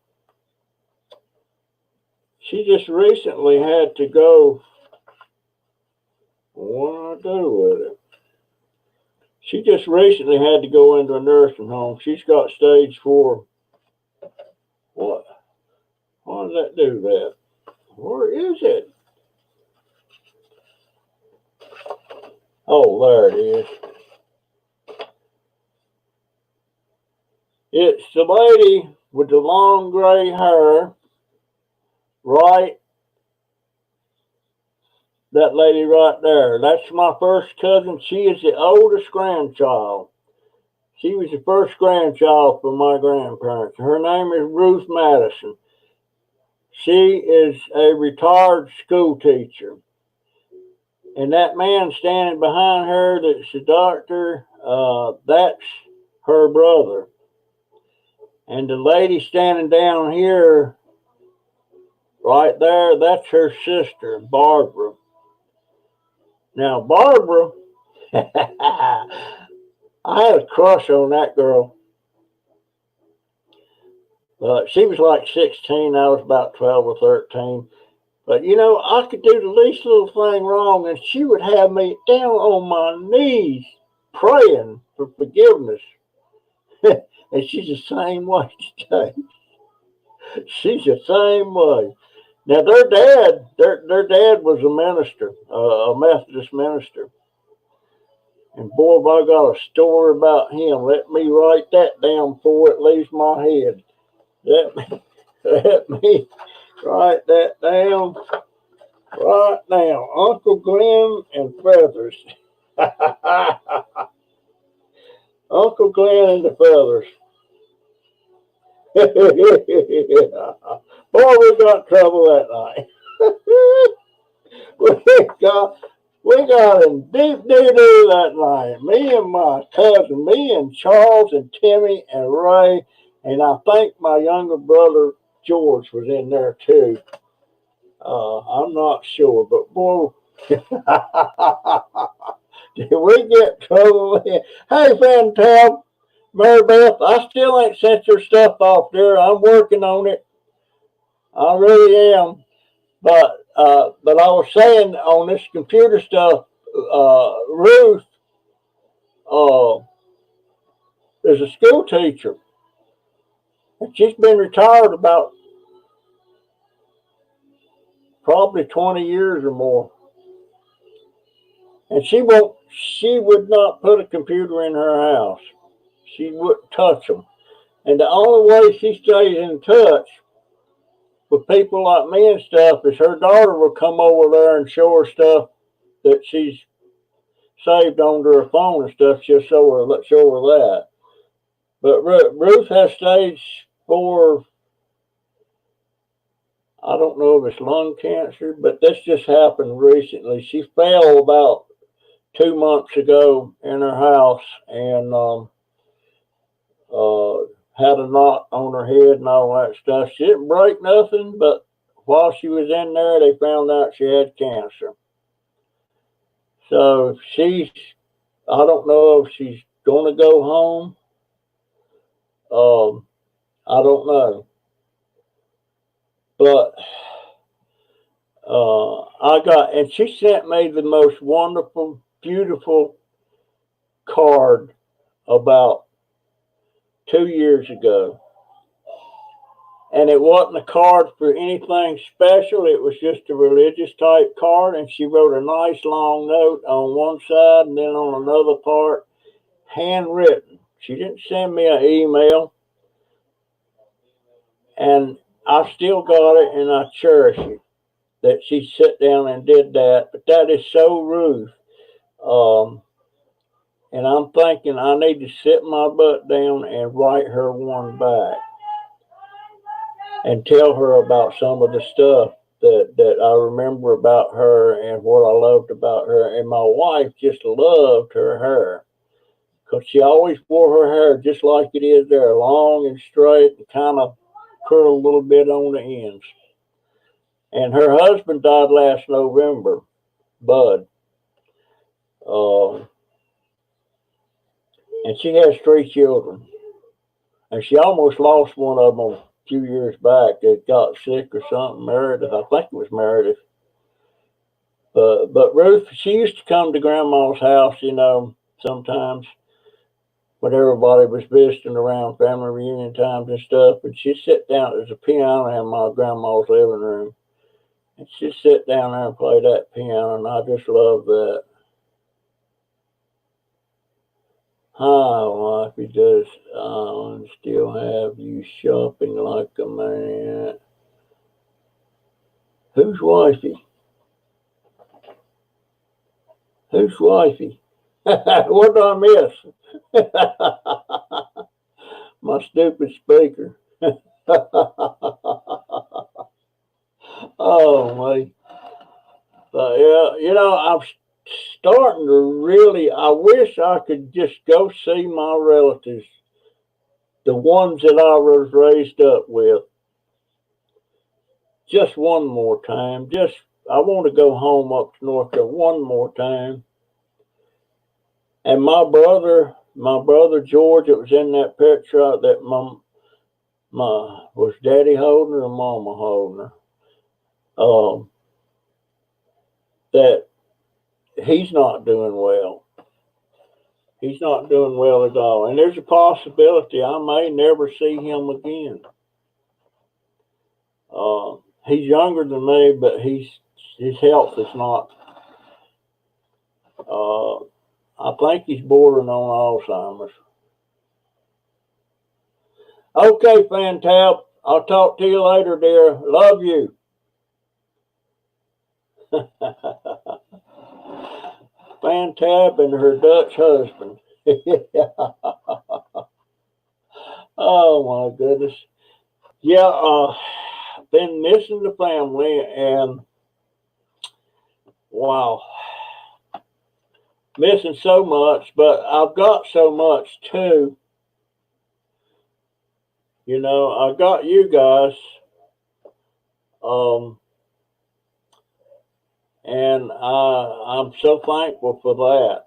she just recently had to go. What do I do with it? She just recently had to go into a nursing home. She's got stage 4. What? Why does that do that? Where is it? Oh, there it is. It's the lady with the long gray hair. right? That lady right there. That's my first cousin. She is the oldest grandchild. She was the first grandchild for my grandparents. Her name is Ruth Madison. She is a retired school teacher. And that man standing behind her, that's the doctor, that's her brother. And the lady standing down here, right there, that's her sister, Barbara. Now, Barbara, I had a crush on that girl. She was like 16, I was about 12 or 13. But you know, I could do the least little thing wrong, and she would have me down on my knees praying for forgiveness. And she's the same way today. She's the same way. Now their dad was a minister, a Methodist minister. And boy, have I got a story about him. Let me write that down before it leaves my head. Let me write that down right now. Uncle Glenn and Feathers. Uncle Glenn and the Feathers. Boy, we got trouble that night. we got in deep doo-doo that night. Me and my cousin, me and Charles and Timmy and Ray, and I think my younger brother George was in there too. I'm not sure, but boy, did we get trouble? Hey, Fantab, Mary Beth, I still ain't sent your stuff off there. I'm working on it. I really am. But I was saying on this computer stuff, Ruth uh, is a school teacher. And she's been retired about probably 20 years or more. And she would not put a computer in her house. She wouldn't touch them. And the only way she stays in touch with people like me and stuff is her daughter will come over there and show her stuff that she's saved onto her phone and stuff. She'll show her that. But Ruth has stage 4. I don't know if it's lung cancer, but this just happened recently. She fell about 2 months ago in her house and had a knot on her head and all that stuff. She didn't break nothing, but while she was in there, they found out she had cancer. So I don't know if she's going to go home. I don't know. But and she sent me the most wonderful, beautiful card about 2 years ago. And it wasn't a card for anything special. It was just a religious type card. And she wrote a nice long note on one side and then on another part, handwritten. She didn't send me an email. And I still got it and I cherish it that she sat down and did that. But that is so Ruth. And I'm thinking I need to sit my butt down and write her one back and tell her about some of the stuff that I remember about her and what I loved about her. And my wife just loved her hair because she always wore her hair just like it is there, long and straight and kind of curl a little bit on the ends. And her husband died last November, Bud. And she has 3 children. And she almost lost one of them a few years back. It got sick or something. Meredith, I think it was Meredith. But Ruth, she used to come to Grandma's house, sometimes when everybody was visiting around family reunion times and stuff. And she'd sit down. There's a piano in my grandma's living room. And she'd sit down there and play that piano. And I just love that. Hi, wifey, does still have you shopping like a man? Who's wifey? Who's wifey? What did I miss? My stupid speaker. Oh, my. Yeah, you know, I'm starting to really, I wish I could just go see my relatives, the ones that I was raised up with, just one more time. I want to go home up to North Carolina one more time. And my brother George, it was in that picture that was Daddy holding her or Mama holding her? That he's not doing well. He's not doing well at all. And there's a possibility I may never see him again. He's younger than me, but his health is not. I think he's bordering on Alzheimer's. Okay, Fantab. I'll talk to you later, dear. Love you. Fantab and her Dutch husband. Oh my goodness. Yeah, been missing the family and wow. Missing so much, but I've got so much too. You know, I got you guys. And I'm so thankful for that.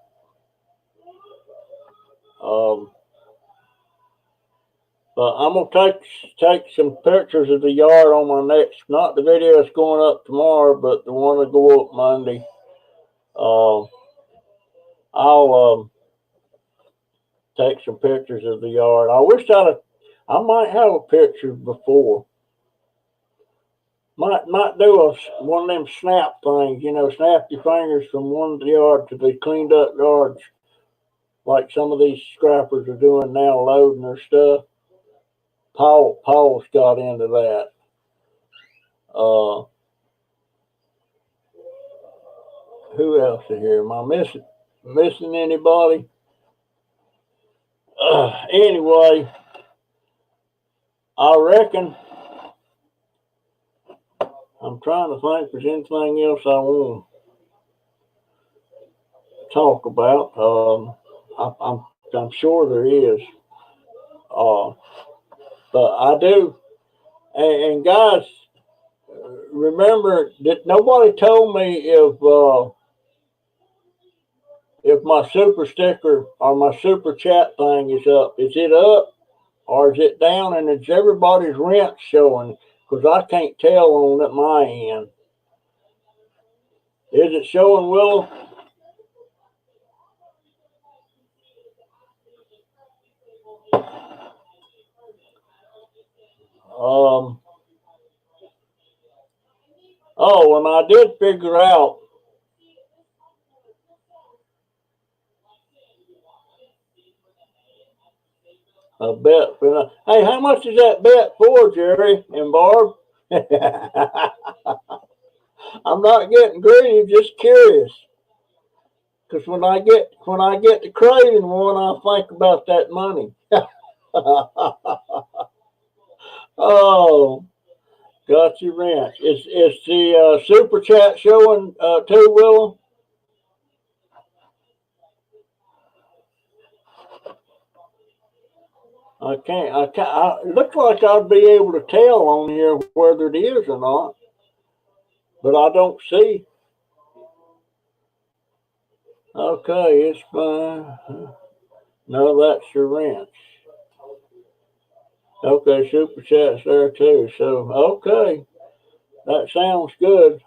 But I'm gonna take some pictures of the yard on my next, not the video that's going up tomorrow, but the one that go up Monday. I'll take some pictures of the yard. I wish I might have a picture before. Might do one of them snap things, you know, snap your fingers from one yard to the cleaned up yards, like some of these scrappers are doing now, loading their stuff. Paul's got into that. Who else is here? Am I missing anybody? Anyway, I reckon I'm trying to think if there's anything else I want to talk about. I'm sure there is. But I do. And guys, remember that nobody told me if my super sticker or my super chat thing is up. Is it up or is it down? And is everybody's rent showing? Because I can't tell on at my end. Is it showing, Willow? Oh, and I did figure out a bet for hey, how much is that bet for, Jerry and Barb? I'm not getting greedy, just curious. Because when I get to craving one, I think about that money. Oh, got your ranch. Is the super chat showing too, Willem? I can't. It looks like I'd be able to tell on here whether it is or not, but I don't see. Okay, it's fine. No, that's your ranch. Okay, super chat's there too. So okay, that sounds good.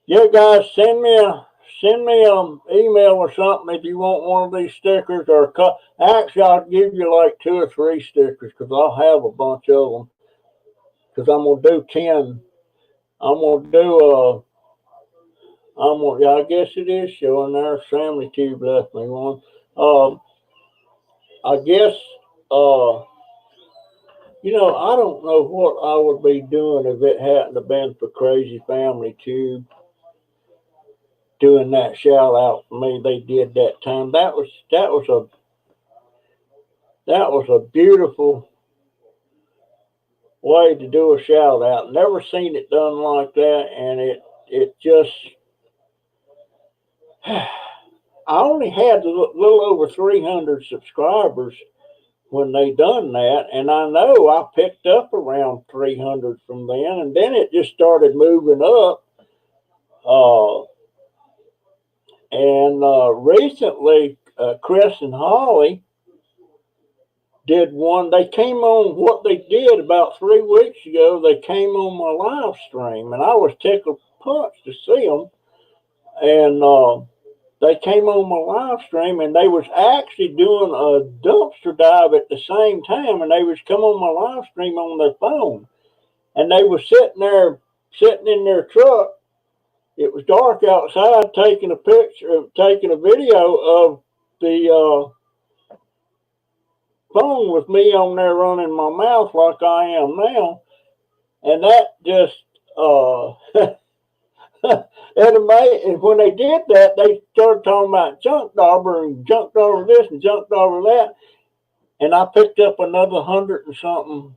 Yeah, guys, send me an email or something if you want one of these stickers or actually I'll give you like 2 or 3 stickers because I'll have a bunch of them because I'm gonna do 10. I'm gonna do yeah, I guess it is showing there. Family Tube left me one. I guess I don't know what I would be doing if it hadn't have been for Crazy Family Tube doing that shout out for me. They did that time. That was a beautiful way to do a shout out. Never seen it done like that, and it just I only had a little over 300 subscribers when they done that, and I know I picked up around 300 from then, and then it just started moving up. And recently, Chris and Holly did one. They came on, what they did about 3 weeks ago, they came on my live stream, and I was tickled punch to see them. And they came on my live stream, and they was actually doing a dumpster dive at the same time, and they was come on my live stream on their phone, and they was sitting in their truck. It was dark outside, taking a video of the phone with me on there running my mouth like I am now, and that just and when they did that, they started talking about JunkDobber and JunkDobber this and JunkDobber that, and I picked up another 100 and something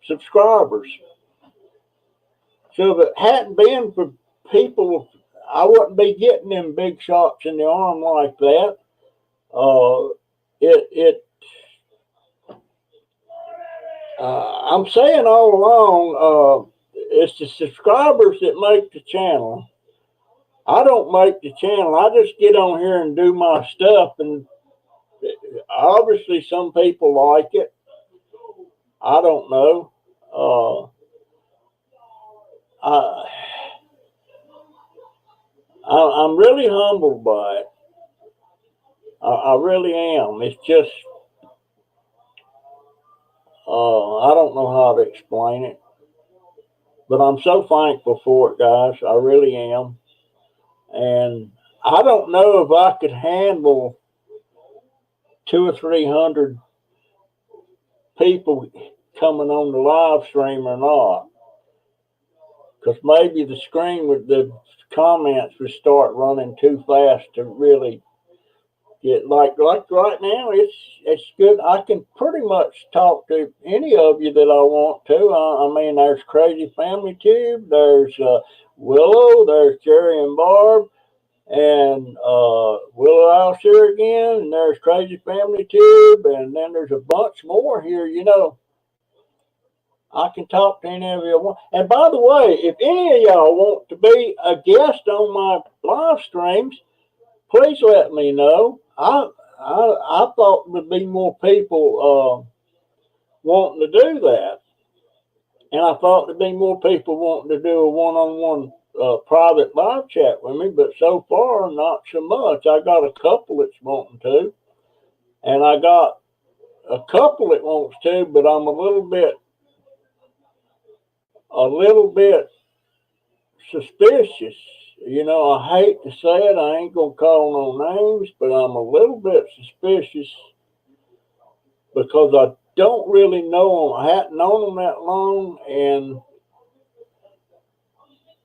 subscribers. So if it hadn't been for people, I wouldn't be getting them big shots in the arm like that. I'm saying all along, it's the subscribers that make the channel. I don't make the channel. I just get on here and do my stuff, and obviously some people like it. I don't know. I'm really humbled by it. I really am. It's just, I don't know how to explain it, but I'm so thankful for it, guys. I really am. And I don't know if I could handle 200 or 300 people coming on the live stream or not, because maybe the comments would start running too fast to really get like right now. It's good. I can pretty much talk to any of you that I want to. I mean, there's Crazy Family Tube, there's Willow, there's Jerry and Barb, and Willow House here again, and there's Crazy Family Tube, and then there's a bunch more here. I can talk to any of you. And by the way, if any of y'all want to be a guest on my live streams, please let me know. I thought there'd be more people wanting to do that, and I thought there'd be more people wanting to do a one-on-one private live chat with me. But so far, not so much. I got a couple that's wanting to, and I got a couple that wants to, but I'm a little bit suspicious. I hate to say it. I ain't gonna call no names, but I'm a little bit suspicious because I don't really know them. I hadn't known them that long, and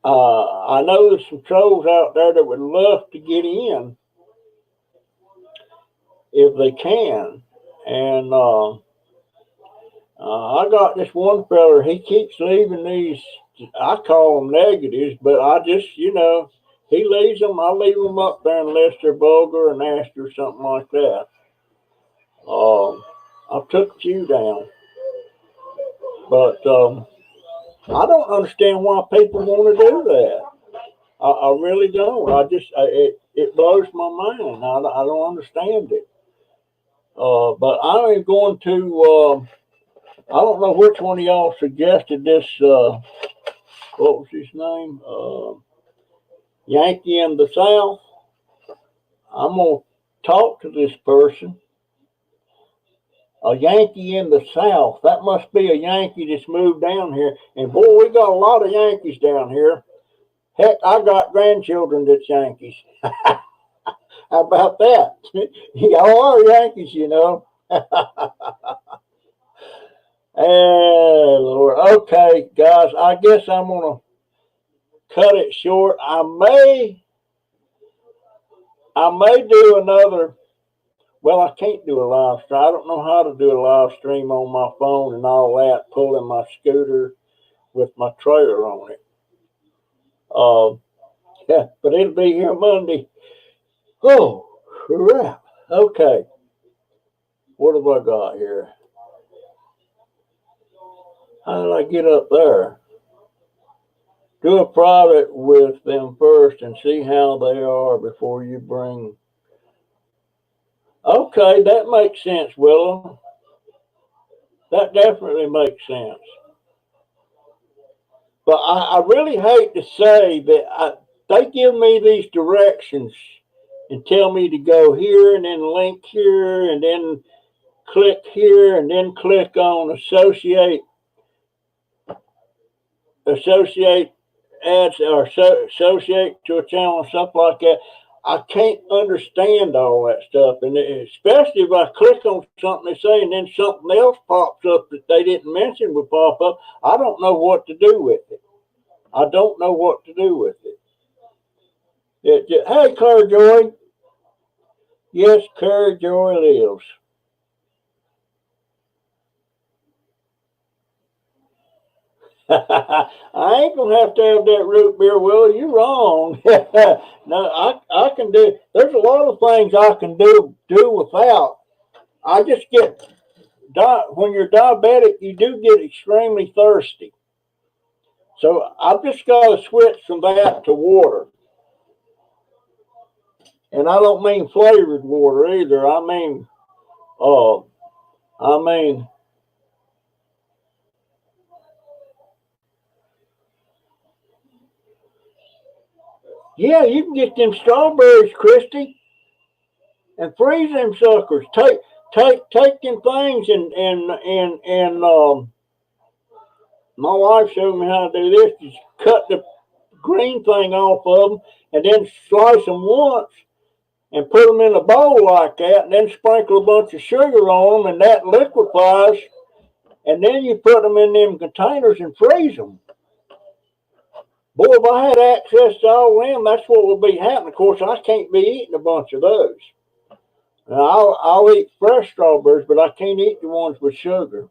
I know there's some trolls out there that would love to get in if they can. And I got this one fella. He keeps leaving these. I call them negatives, but I just, he leaves them. I leave them up there unless they're vulgar or nasty or something like that. I've took a few down, but I don't understand why people want to do that. I really don't. It blows my mind. I don't understand it. But I am going to. I don't know which one of y'all suggested this. What was his name? Yankee in the South. I'm going to talk to this person. A Yankee in the South. That must be a Yankee that's moved down here. And boy, we got a lot of Yankees down here. Heck, I got grandchildren that's Yankees. How about that? Y'all are Yankees, Oh, Lord. Okay, guys, I guess I'm going to cut it short. I may do another. Well, I can't do a live stream. I don't know how to do a live stream on my phone and all that, pulling my scooter with my trailer on it. Yeah, but it'll be here Monday. Oh, crap. Okay. What have I got here? How did I get up there? Do a private with them first and see how they are before you bring. Okay, that makes sense, Willow. That definitely makes sense. But I really hate to say that they give me these directions and tell me to go here and then link here and then click here and then click on associate ads or associate to a channel and stuff like that. I can't understand all that stuff, and especially if I click on something they say and then something else pops up that they didn't mention would pop up. I don't know what to do with it. I don't know what to do with it. Hey, Claire Joy. Yes, Claire Joy lives. I ain't gonna have to have that root beer, Will. You wrong. No, I can do. There's a lot of things I can do without. I just get when you're diabetic, you do get extremely thirsty. So I've just got to switch from that to water, and I don't mean flavored water either. Uh, I mean, yeah, you can get them strawberries, Christy, and freeze them suckers. Take them things and my wife showed me how to do this. Just cut the green thing off of them and then slice them once and put them in a bowl like that, and then sprinkle a bunch of sugar on them, and that liquefies. And then you put them in them containers and freeze them. Boy, if I had access to all of them, that's what would be happening. Of course, I can't be eating a bunch of those. Now, I'll eat fresh strawberries, but I can't eat the ones with sugar.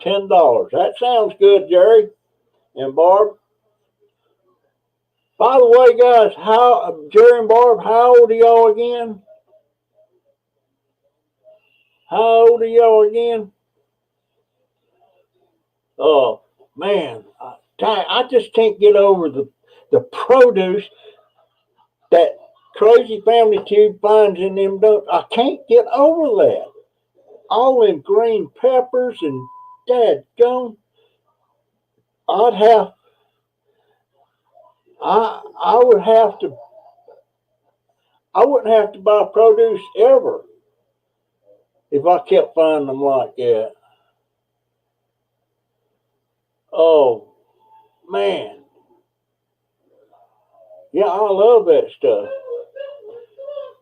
$10. That sounds good, Jerry and Barb. By the way, guys, Jerry and Barb, how old are y'all again? How old are y'all again? Oh man, I just can't get over the produce that Crazy Family Tube finds in them dumps. I can't get over that. All them green peppers and dadgum. I'd have I would have to I wouldn't have to buy produce ever if I kept finding them like that. Oh man. Yeah, I love that stuff.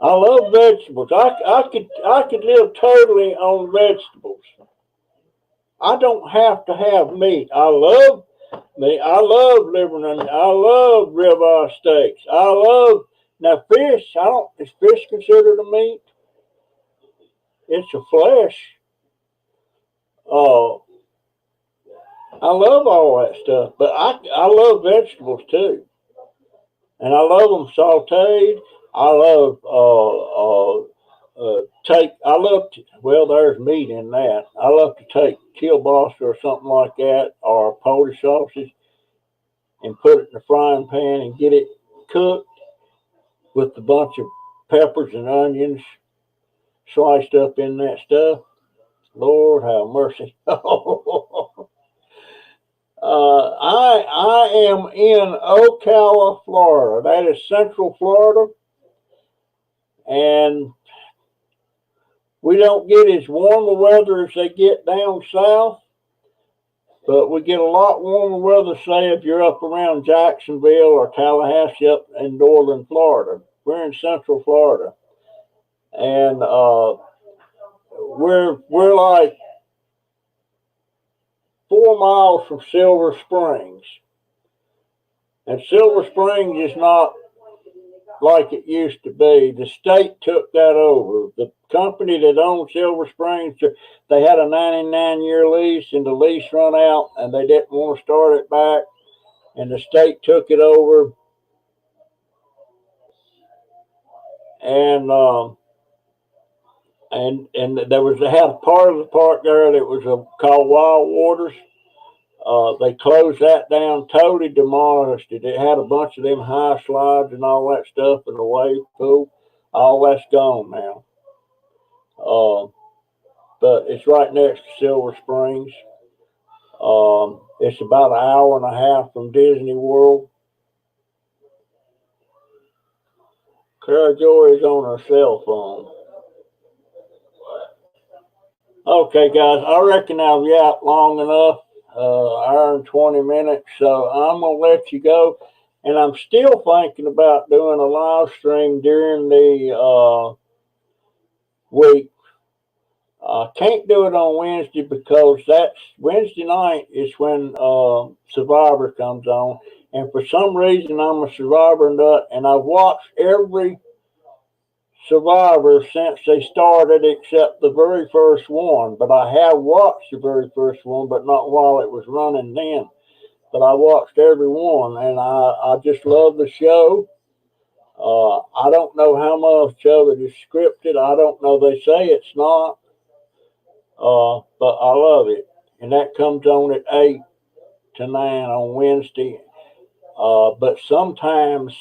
I love vegetables. I could live totally on vegetables. I don't have to have meat. I love meat. I love liver and onion. I love ribeye steaks. I love now fish. I don't. Is fish considered a meat? It's a flesh. Uh, I love all that stuff, but I love vegetables too, and I love them sautéed. I love well, there's meat in that. I love to take kielbasa or something like that, or Polish sausage, and put it in the frying pan and get it cooked with a bunch of peppers and onions sliced up in that stuff. Lord have mercy. I am in Ocala, Florida. That is Central Florida, and we don't get as warm a weather as they get down south, but we get a lot warmer weather, say, if you're up around Jacksonville or Tallahassee up in northern Florida. We're in Central Florida, and we're like 4 miles from Silver Springs. And Silver Springs is not like it used to be. The state took that over. The company that owned Silver Springs, they had a 99-year lease, and the lease run out, and they didn't want to start it back, and the state took it over. And they had a part of the park there that was called Wild Waters. They closed that down, totally demolished it. It had a bunch of them high slides and all that stuff in the wave pool. All that's gone now. But it's right next to Silver Springs. It's about an hour and a half from Disney World. Kara Joy is on her cell phone. Okay, guys, I reckon I'll be out long enough, hour and 20 minutes, so I'm going to let you go. And I'm still thinking about doing a live stream during the week. I can't do it on Wednesday because that's Wednesday night is when Survivor comes on. And for some reason, I'm a Survivor nut, and I've watched every Survivor since they started except the very first one. But I have watched the very first one, but not while it was running then. But I watched every one, and I just love the show. I don't know how much of it is scripted. I don't know. They say it's not. But I love it. And that comes on at 8 to 9 on Wednesday. But sometimes,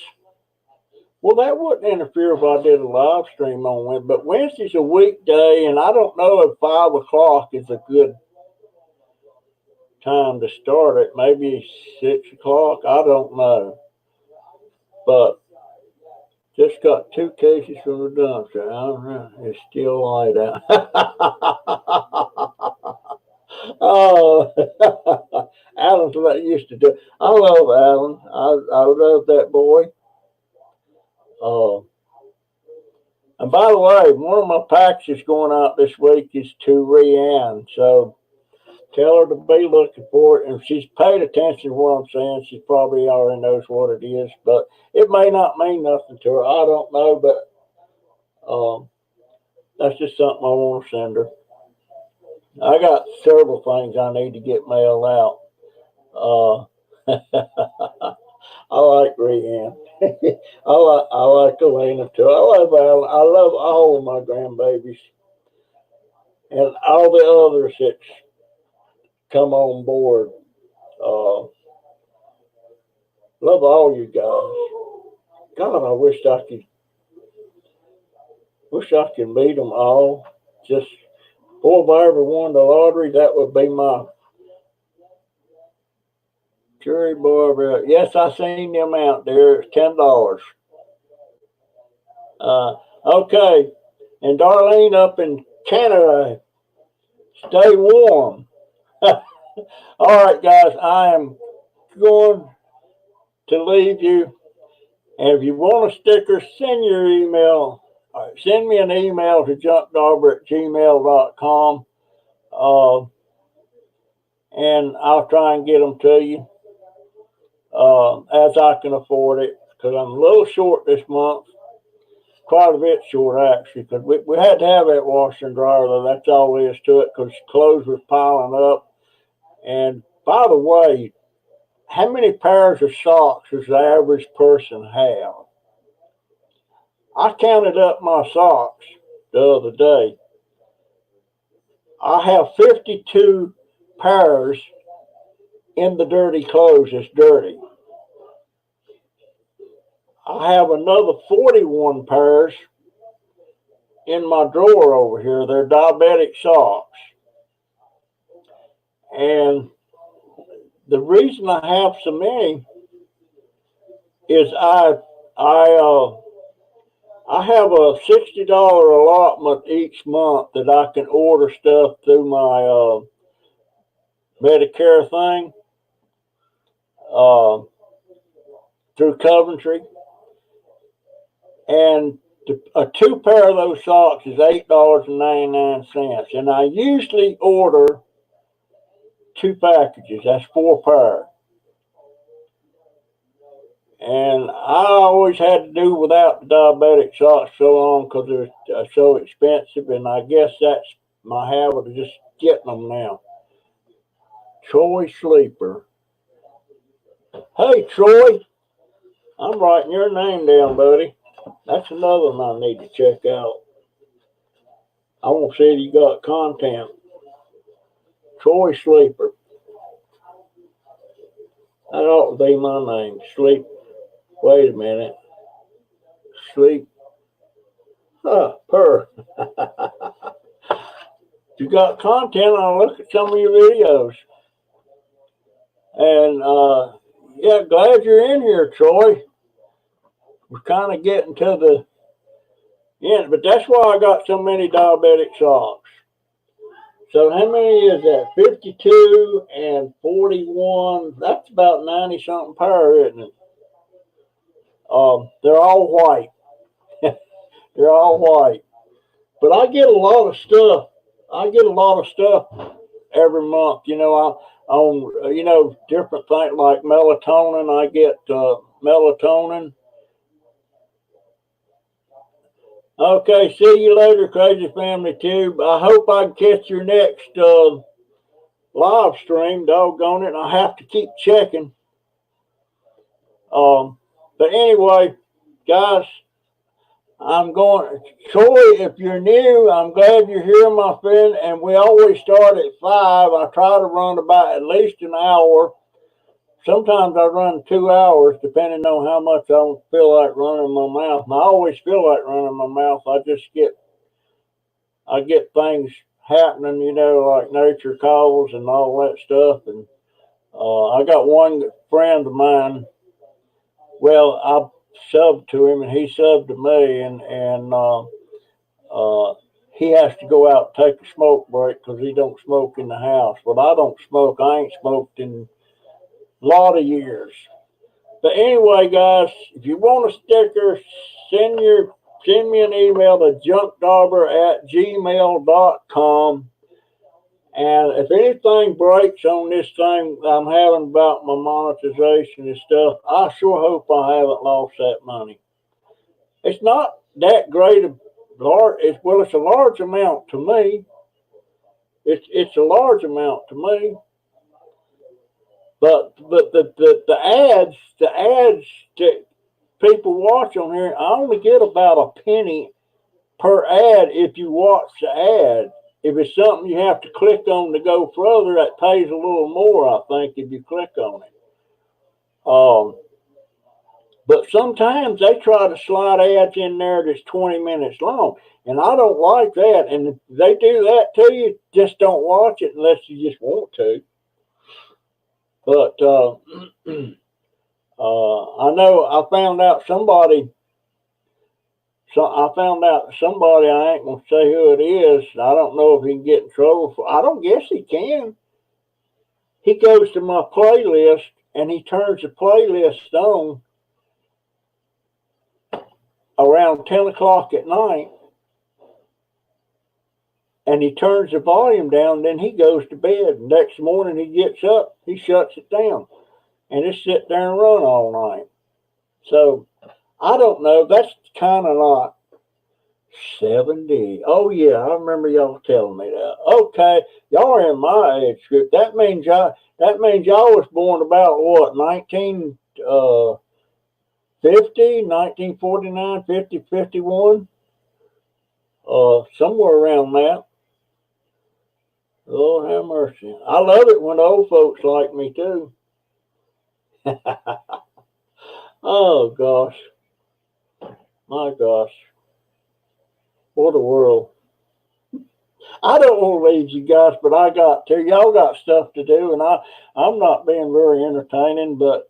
well, that wouldn't interfere if I did a live stream on Wednesday. But Wednesday's a weekday, and I don't know if 5 o'clock is a good time to start it. Maybe 6 o'clock. I don't know. But just got 2 cases from the dumpster. I don't know. It's still light out. Oh, Alan's what I used to do. I love Alan. I love that boy. And by the way, one of my packages going out this week is to Rianne. So tell her to be looking for it. And if she's paid attention to what I'm saying, she probably already knows what it is. But it may not mean nothing to her. I don't know. But that's just something I want to send her. I got several things I need to get mailed out. I like Rianne. I like Elena too. I love Alan. I love all of my grandbabies and all the others that come on board. Love all you guys. God, I wish I could meet them all. Just, boy, if I ever won the lottery, that would be my jury boy. Yes, I seen them out there. It's $10. Okay. And Darlene up in Canada, stay warm. All right, guys, I am going to leave you. And if you want a sticker, send your email. Send me an email to JunkDobber@gmail.com. And I'll try and get them to you as I can afford it, because I'm a little short this month. Quite a bit short, actually, because we had to have that washer and dryer, though. That's all there is to it, because clothes was piling up. And by the way, how many pairs of socks does the average person have? I counted up my socks the other day. I have 52 pairs in the dirty clothes that's dirty. I have another 41 pairs in my drawer over here. They're diabetic socks. And the reason I have so many is I have a $60 allotment each month that I can order stuff through my Medicare thing, through Coventry. And a 2 pair of those socks is $8.99. And I usually order 2 packages. That's 4 pair. And I always had to do without the diabetic socks so long because they're so expensive, and I guess that's my habit of just getting them now. Troy Sleeper. Hey, Troy. I'm writing your name down, buddy. That's another one I need to check out. I want to see if you got content. Troy Sleeper. That ought to be my name. Sleep. Wait a minute. Sleep. Per. You got content, I'll look at some of your videos. And yeah, glad you're in here, Troy. We're kind of getting to the end, but that's why I got so many diabetic socks. So how many is that? 52 and 41. That's about 90 something pair, isn't it? They're all white. They're all white. But I get a lot of stuff. I get a lot of stuff every month. You know, on different things like melatonin. I get melatonin. Okay, see you later, Crazy Family Tube. I hope I can catch your next live stream. Doggone it, I have to keep checking. But anyway, guys, I'm going. Troy, if you're new, I'm glad you're here, my friend. And we always start at 5. I try to run about at least an hour. Sometimes I run 2 hours, depending on how much I feel like running my mouth. And I always feel like running my mouth. I get things happening, you know, like nature calls and all that stuff. And I got one friend of mine. Well, I subbed to him and he subbed to me, and he has to go out and take a smoke break because he don't smoke in the house. Well, I don't smoke. I ain't smoked in a lot of years. But anyway, guys, if you want a sticker, send me an email to JunkDobber@gmail.com. And if anything breaks on this thing I'm having about my monetization and stuff, I sure hope I haven't lost that money. It's not that great a large. It's a large amount to me. It's a large amount to me. But the ads that people watch on here, I only get about a penny per ad if you watch the ad. If it's something you have to click on to go further, that pays a little more, I think, if you click on it. But sometimes they try to slide ads in there that's 20 minutes long, and I don't like that. And if they do that to you, just don't watch it unless you just want to. But I know I found out somebody. So I found out somebody, I ain't going to say who it is. I don't know if he can get in trouble for. I don't guess he can. He goes to my playlist and he turns the playlist on around 10 o'clock at night. And he turns the volume down, then he goes to bed. Next morning he gets up, he shuts it down. And it sit there and run all night. So I don't know. That's kind of not 70. Oh yeah, I remember y'all telling me that. Okay, y'all are in my age group. That means y'all was born about what, 1950, 1949, 50, 51? Somewhere around that. Lord have mercy. I love it when old folks like me too. Oh gosh. My gosh. What a world. I don't want to leave you guys, but I got to. Y'all got stuff to do, and I'm not being very entertaining, but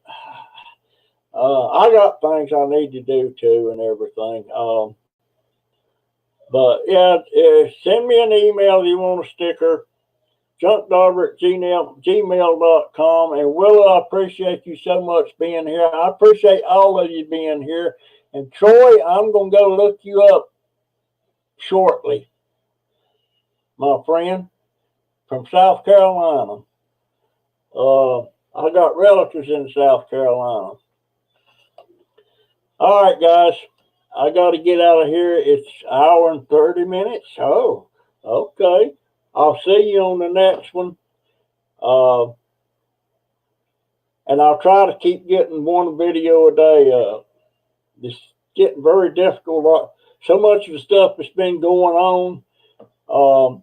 I got things I need to do too and everything. But yeah, send me an email if you want a sticker. JunkDobber@gmail.com. And Willow, I appreciate you so much being here. I appreciate all of you being here. And Troy, I'm going to go look you up shortly, my friend, from South Carolina. I got relatives in South Carolina. All right, guys. I got to get out of here. It's an hour and 30 minutes. Oh, okay. I'll see you on the next one. And I'll try to keep getting one video a day up. It's getting very difficult. So much of the stuff that's been going on.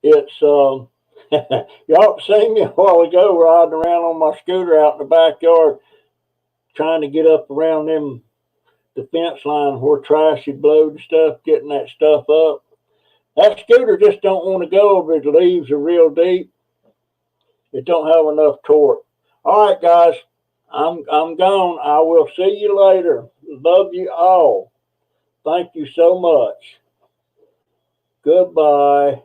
It's y'all seen me a while ago riding around on my scooter out in the backyard, trying to get up around the fence line where trash had blowed and stuff, getting that stuff up. That scooter just don't want to go if the leaves are real deep. It don't have enough torque. All right, guys, I'm gone. I will see you later. Love you all. Thank you so much. Goodbye.